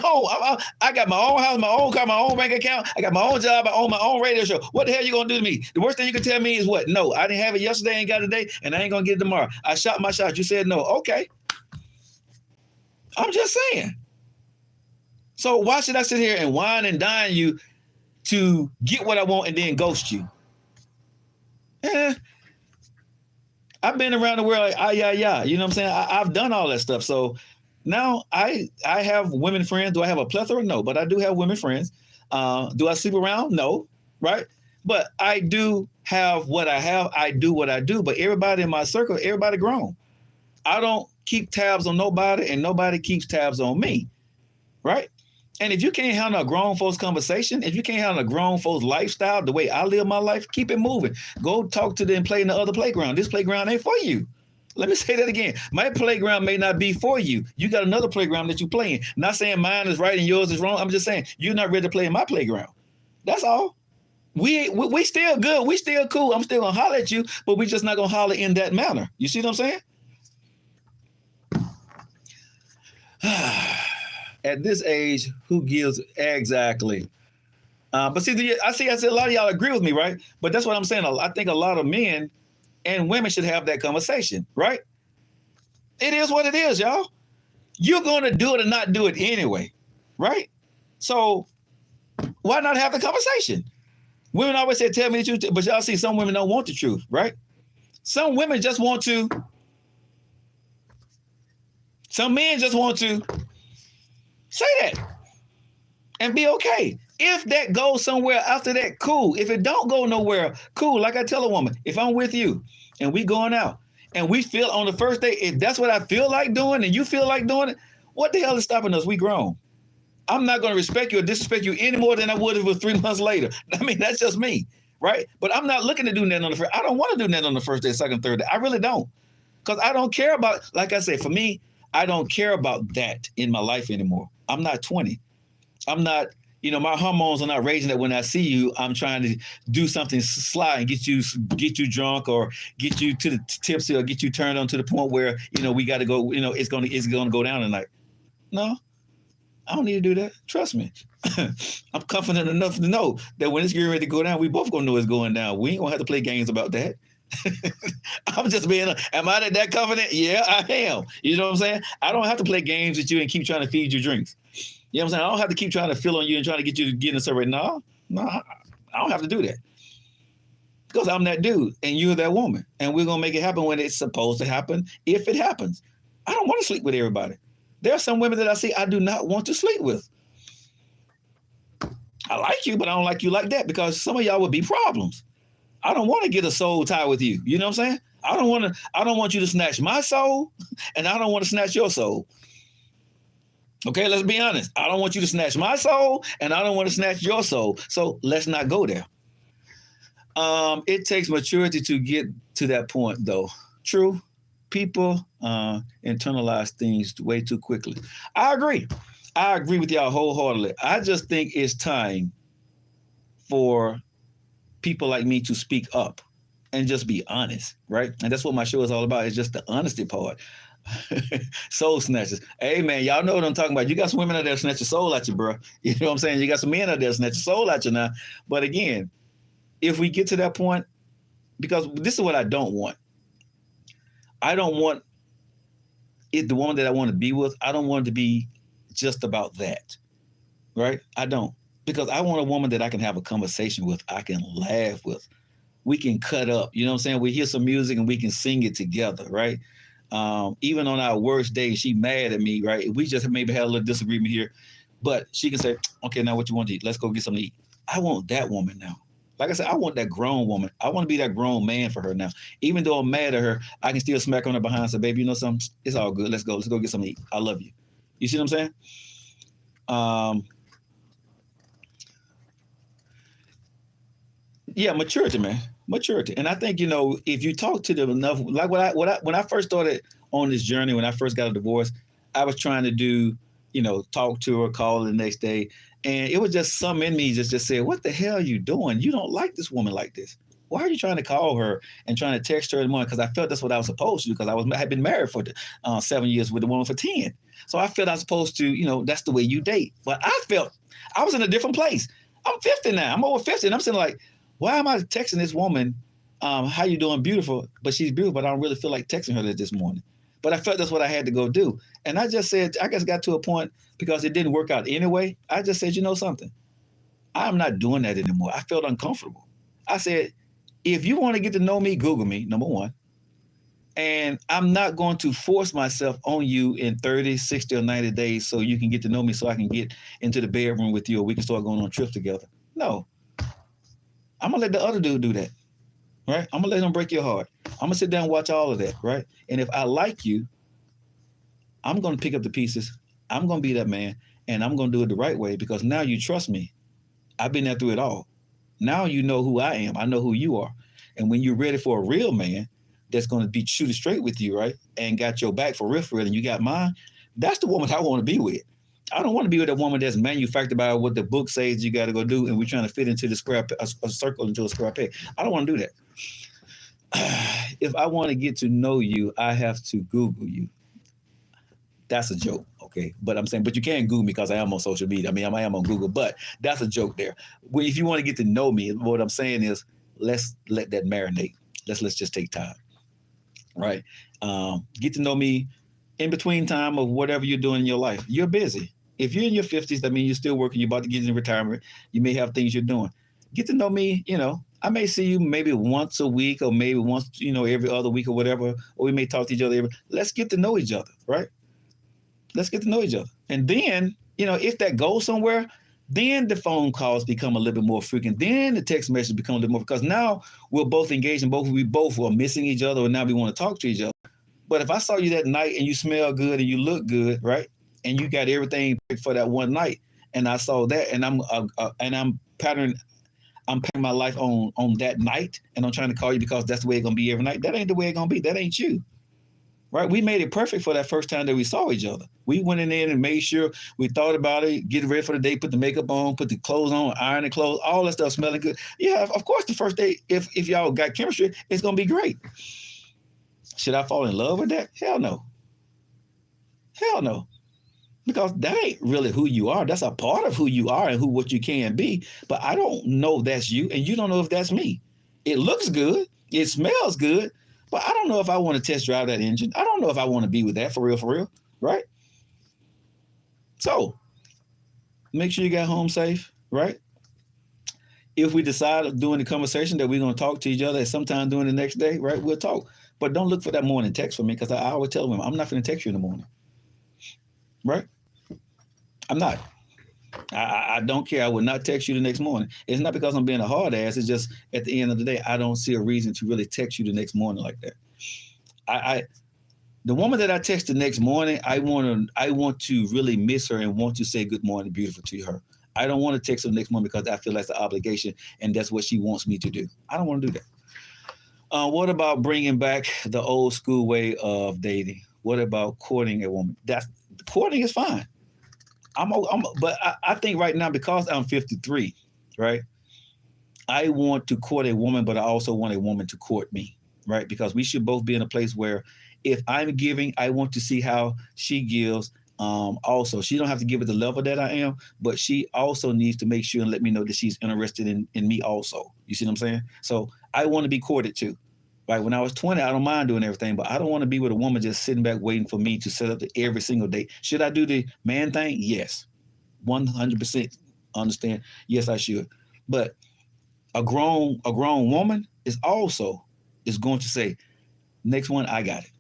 I got my own house, my own car, my own bank account. I got my own job. I own my own radio show. What the hell you gonna do to me? The worst thing you can tell me is what? No, I didn't have it yesterday, ain't got it today, and I ain't gonna get it tomorrow. I shot my shot. You said no. Okay. I'm just saying. So why should I sit here and whine and dine you to get what I want and then ghost you? I've been around the world like, you know what I'm saying? I've done all that stuff. So now I have women friends. Do I have a plethora? No, but I do have women friends. Do I sleep around? No, right? But I do have what I have. I do what I do. But everybody in my circle, everybody grown. I don't keep tabs on nobody, and nobody keeps tabs on me, right? And if you can't handle a grown folks conversation, if you can't handle a grown folks lifestyle, the way I live my life, keep it moving. Go talk to them, play in the other playground. This playground ain't for you. Let me say that again. My playground may not be for you. You got another playground that you play in. Not saying mine is right and yours is wrong. I'm just saying you're not ready to play in my playground. That's all. We still good. We still cool. I'm still gonna holler at you, but we just not gonna holler in that manner. You see what I'm saying? At this age, who gives exactly? But see, I see a lot of y'all agree with me, right? But that's what I'm saying. I think a lot of men and women should have that conversation, right? It is what it is, y'all. You're going to do it or not do it anyway, right? So why not have the conversation? Women always say, tell me the truth, but y'all see some women don't want the truth, right? Some women just want to, some men just want to say that and be okay. If that goes somewhere after that, cool. If it don't go nowhere, cool. Like I tell a woman, if I'm with you and we going out and we feel on the first day, if that's what I feel like doing and you feel like doing it, what the hell is stopping us? We grown. I'm not going to respect you or disrespect you any more than I would if it was 3 months later. I mean, that's just me, right? But I'm not looking to do that on the first. I don't want to do that on the first day, second, third day. I really don't. Because I don't care about, like I said, for me, I don't care about that in my life anymore. I'm not 20. I'm not, my hormones are not raising that when I see you, I'm trying to do something sly and get you drunk or get you to the tipsy or get you turned on to the point where, we got to go, it's going to go down tonight. No, I don't need to do that. Trust me. I'm confident enough to know that when it's getting ready to go down, we both going to know it's going down. We ain't going to have to play games about that. I'm just being, am I that confident? Yeah, I am. You know what I'm saying? I don't have to play games with you and keep trying to feed you drinks. You know what I'm saying? I don't have to keep trying to fill on you and trying to get you to get in a survey. No, I don't have to do that. Because I'm that dude and you're that woman. And we're going to make it happen when it's supposed to happen, if it happens. I don't want to sleep with everybody. There are some women that I see I do not want to sleep with. I like you, but I don't like you like that because some of y'all would be problems. I don't want to get a soul tie with you. You know what I'm saying? I don't want you to snatch my soul, and I don't want to snatch your soul. Okay, let's be honest. I don't want you to snatch my soul, and I don't want to snatch your soul. So let's not go there. It takes maturity to get to that point, though. True. People internalize things way too quickly. I agree. I agree with y'all wholeheartedly. I just think it's time for people like me to speak up and just be honest, right? And that's what my show is all about. It's just the honesty part. Soul snatchers. Hey, man, y'all know what I'm talking about. You got some women out there snatch your soul at you, bro. You know what I'm saying? You got some men out there snatch your soul at you now. But again, if we get to that point, because this is what I don't want. I don't want the woman that I want to be with, I don't want it to be just about that, right? I don't. Because I want a woman that I can have a conversation with, I can laugh with. We can cut up, you know what I'm saying? We hear some music and we can sing it together, right? Even on our worst day, she mad at me, right? We just maybe had a little disagreement here, but she can say, okay, now what you want to eat? Let's go get something to eat. I want that woman now. Like I said, I want that grown woman. I want to be that grown man for her now. Even though I'm mad at her, I can still smack on her behind and say, baby, you know something? It's all good. Let's go get something to eat. I love you. You see what I'm saying? Yeah, maturity, man. Maturity. And I think, if you talk to them enough, like when I first started on this journey, when I first got a divorce, I was trying to do, talk to her, call her the next day. And it was just some in me just said, what the hell are you doing? You don't like this woman like this. why are you trying to call her and trying to text her in the morning? Because I felt that's what I was supposed to do, because I had been married for 7 years with a woman for 10. So I felt I was supposed to, that's the way you date. But I felt I was in a different place. I'm 50 now. I'm over 50. And I'm saying, like, why am I texting this woman, how you doing, beautiful? But she's beautiful, but I don't really feel like texting her this morning. But I felt that's what I had to go do. And I just said, I guess got to a point, because it didn't work out anyway. I just said, you know something? I'm not doing that anymore. I felt uncomfortable. I said, if you want to get to know me, Google me, number one. And I'm not going to force myself on you in 30, 60, or 90 days so you can get to know me, so I can get into the bedroom with you, or we can start going on trips together. No. I'm going to let the other dude do that, right? I'm going to let him break your heart. I'm going to sit down and watch all of that, right? And if I like you, I'm going to pick up the pieces. I'm going to be that man, and I'm going to do it the right way, because now you trust me. I've been there through it all. Now you know who I am. I know who you are. And when you're ready for a real man that's going to be shooting straight with you, right, and got your back for real, and you got mine, that's the woman I want to be with. I don't want to be with a woman that's manufactured by what the book says you got to go do, and we're trying to fit into the square, a circle into a square peg. I don't want to do that. If I want to get to know you, I have to Google you. That's a joke, okay? But I'm saying, but you can't Google me because I am on social media. I mean, I am on Google, but that's a joke there. Well, if you want to get to know me, what I'm saying is, let's let that marinate. Let's just take time, right? Get to know me in between time of whatever you're doing in your life. You're busy. If you're in your 50s, that means you're still working. You're about to get into retirement. You may have things you're doing. Get to know me, I may see you maybe once a week, or maybe once, every other week or whatever, or we may talk to each other. Let's get to know each other, right? Let's get to know each other. And then, if that goes somewhere, then the phone calls become a little bit more frequent. Then the text messages become a little more, because now we're both engaged, and we both are missing each other, and now we want to talk to each other. But if I saw you that night and you smell good and you look good, right, and you got everything for that one night, and I saw that, and I'm patterning my life on that night, and I'm trying to call you because that's the way it's gonna be every night. That ain't the way it's gonna be. That ain't you. Right? We made it perfect for that first time that we saw each other. We went in there and made sure we thought about it, get ready for the day, put the makeup on, put the clothes on, iron the clothes, all that stuff smelling good. Yeah, of course, the first day, if y'all got chemistry, it's going to be great. Should I fall in love with that? Hell no. Hell no. Because that ain't really who you are. That's a part of who you are and what you can be. But I don't know that's you, and you don't know if that's me. It looks good. It smells good. But I don't know if I want to test drive that engine. I don't know if I want to be with that for real, right? So make sure you got home safe, right? If we decide during the conversation that we're going to talk to each other at some time during the next day, right, we'll talk. But don't look for that morning text from me, because I always tell them, I'm not going to text you in the morning, right? I'm not. I don't care. I would not text you the next morning. It's not because I'm being a hard ass. It's just at the end of the day, I don't see a reason to really text you the next morning like that. The woman that I text the next morning, I want to really miss her and want to say good morning, beautiful, to her. I don't want to text her the next morning because I feel that's an obligation and that's what she wants me to do. I don't want to do that. What about bringing back the old school way of dating? What about courting a woman? Courting is fine. But I think right now, because I'm 53, right, I want to court a woman, but I also want a woman to court me, right? Because we should both be in a place where if I'm giving, I want to see how she gives. Also, she don't have to give at the level that I am, but she also needs to make sure and let me know that she's interested in me also. You see what I'm saying? So I want to be courted too. Right? When I was 20, I don't mind doing everything, but I don't want to be with a woman just sitting back waiting for me to set up every single day. Should I do the man thing? Yes. 100% understand. Yes, I should. But a grown woman is going to say, next one, I got it.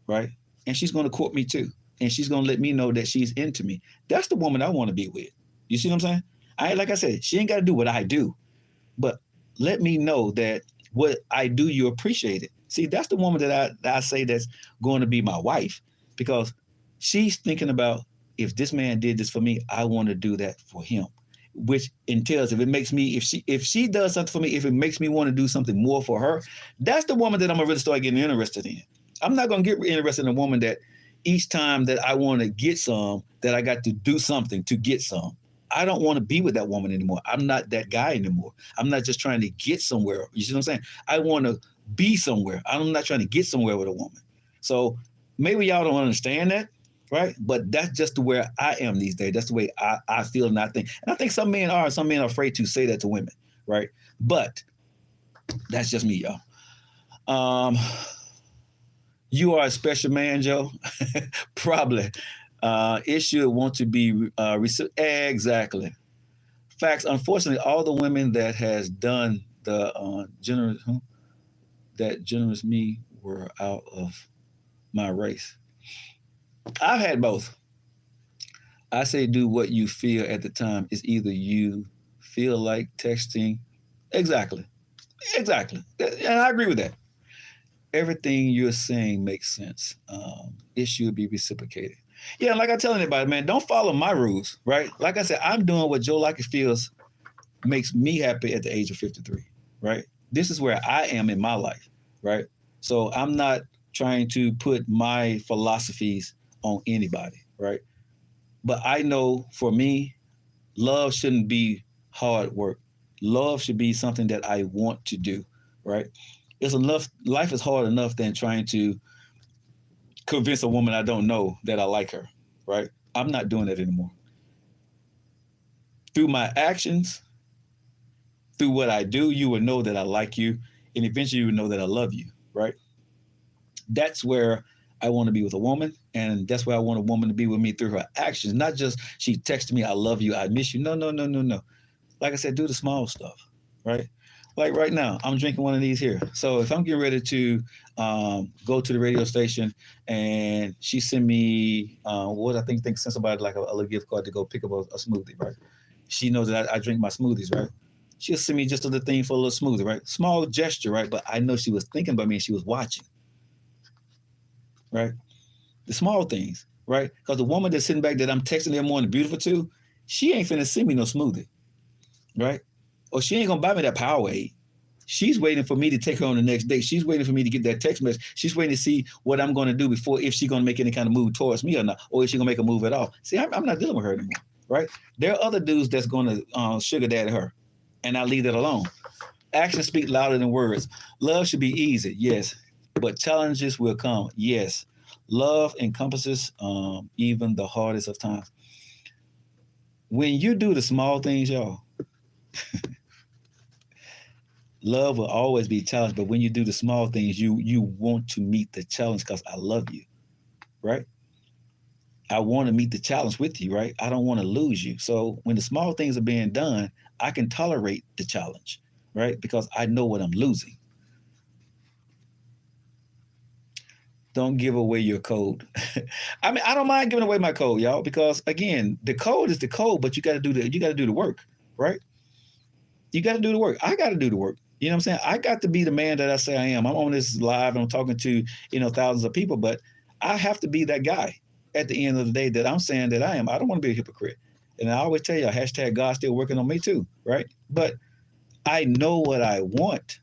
Right? And she's going to court me too. And she's going to let me know that she's into me. That's the woman I want to be with. You see what I'm saying? Like I said, she ain't got to do what I do, but let me know that what I do, you appreciate it. See, that's the woman that I say that's going to be my wife, because she's thinking about, if this man did this for me, I want to do that for him, which entails if she does something for me, if it makes me want to do something more for her, that's the woman that I'm going to really start getting interested in. I'm not going to get interested in a woman that each time that I want to get some, that I got to do something to get some. I don't want to be with that woman anymore. I'm not that guy anymore. I'm not just trying to get somewhere. You see what I'm saying? I want to be somewhere. I'm not trying to get somewhere with a woman. So maybe y'all don't understand that, right? But that's just where I am these days. That's the way I feel and I think. And I think some men are afraid to say that to women, right? But that's just me, y'all. You are a special man, Joe. Probably. It should want to be exactly. Facts. Unfortunately, all the women that has done the generous me were out of my race. I've had both. I say do what you feel at the time. It's either you feel like texting. Exactly. And I agree with that. Everything you're saying makes sense. It should be reciprocated. Yeah, like I tell anybody, man, don't follow my rules, right? Like I said, I'm doing what Joe Lockett feels makes me happy at the age of 53, right? This is where I am in my life, right? So I'm not trying to put my philosophies on anybody, right? But I know for me, love shouldn't be hard work. Love should be something that I want to do, right? It's enough. Life is hard enough than trying to convince a woman I don't know that I like her, right? I'm not doing that anymore. Through my actions, through what I do, you will know that I like you, and eventually you will know that I love you, right? That's where I want to be with a woman, and that's where I want a woman to be with me through her actions, not just she texted me, I love you, I miss you. No. Like I said, do the small stuff, right? Like right now, I'm drinking one of these here. So if I'm getting ready to go to the radio station and she send me what I think send somebody like a little gift card to go pick up a smoothie, right? She knows that I drink my smoothies, right? She'll send me just a little thing for a little smoothie, right? Small gesture, right? But I know she was thinking about me and she was watching, right? The small things, right? Because the woman that's sitting back that I'm texting every morning, beautiful too, she ain't finna send me no smoothie, right? Or she ain't gonna buy me that Powerade. She's waiting for me to take her on the next date. She's waiting for me to get that text message. She's waiting to see what I'm gonna do before, if she's gonna make any kind of move towards me or not, or if she's gonna make a move at all. See, I'm not dealing with her anymore, right? There are other dudes that's gonna sugar daddy her, and I leave that alone. Actions speak louder than words. Love should be easy, yes, but challenges will come, yes. Love encompasses even the hardest of times. When you do the small things, y'all, love will always be challenged, but when you do the small things, you want to meet the challenge because I love you, right? I want to meet the challenge with you, right? I don't want to lose you. So when the small things are being done, I can tolerate the challenge, right? Because I know what I'm losing. Don't give away your code. I mean, I don't mind giving away my code, y'all, because again, the code is the code, but you got to do the work, right? You got to do the work. I got to do the work. You know what I'm saying? I got to be the man that I say I am. I'm on this live and I'm talking to, thousands of people, but I have to be that guy at the end of the day that I'm saying that I am. I don't want to be a hypocrite. And I always tell you, hashtag God still working on me too, right? But I know what I want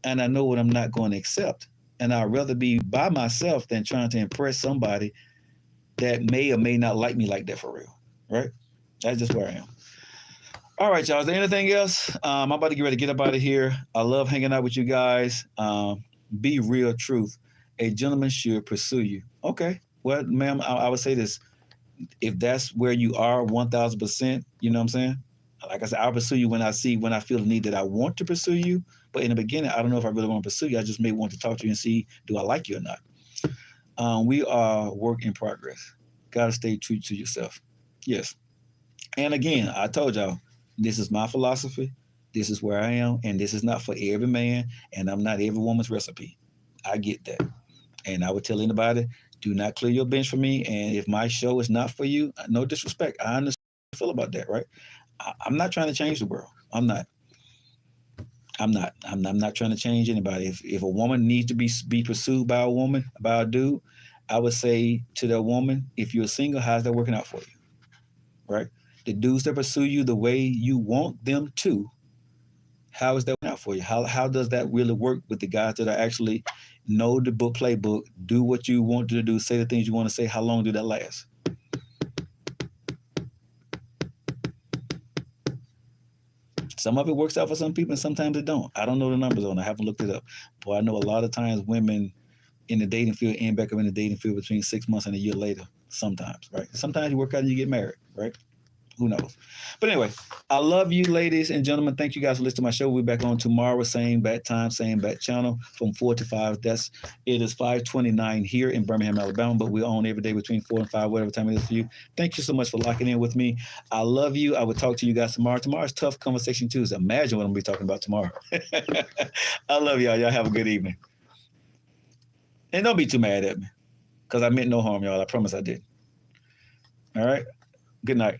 and I know what I'm not going to accept. And I'd rather be by myself than trying to impress somebody that may or may not like me like that for real, right? That's just where I am. All right, y'all. Is there anything else? I'm about to get ready to get up out of here. I love hanging out with you guys. Be real truth. A gentleman should pursue you. Okay. Well, ma'am, I would say this. If that's where you are 1,000%, you know what I'm saying? Like I said, I'll pursue you when I feel the need that I want to pursue you. But in the beginning, I don't know if I really want to pursue you. I just may want to talk to you and see, do I like you or not? We are work in progress. Got to stay true to yourself. Yes. And again, I told y'all, this is my philosophy. This is where I am. And this is not for every man. And I'm not every woman's recipe. I get that. And I would tell anybody, do not clear your bench for me. And if my show is not for you, no disrespect. I understand how you feel about that, right? I'm not trying to change the world. I'm not trying to change anybody. If a woman needs to be pursued by a dude, I would say to that woman, if you're single, how's that working out for you? Right? The dudes that pursue you the way you want them to, how is that working out for you? How does that really work with the guys that are actually know the playbook, do what you want to do, say the things you want to say? How long do that last? Some of it works out for some people and sometimes it don't. I don't know the numbers on it. I haven't looked it up. But I know a lot of times women in the dating field end back up in the dating field between 6 months and a year later, sometimes, right? Sometimes you work out and you get married, right? Who knows? But anyway, I love you, ladies and gentlemen. Thank you guys for listening to my show. We'll be back on tomorrow, same bat time, same bat channel from 4 to 5. It is 5:29 here in Birmingham, Alabama, but we're on every day between 4 and 5, whatever time it is for you. Thank you so much for locking in with me. I love you. I will talk to you guys tomorrow. Tomorrow's Tough Conversation Tuesday. Imagine what I'm going to be talking about tomorrow. I love y'all. Y'all have a good evening. And don't be too mad at me because I meant no harm, y'all. I promise I did. All right. Good night.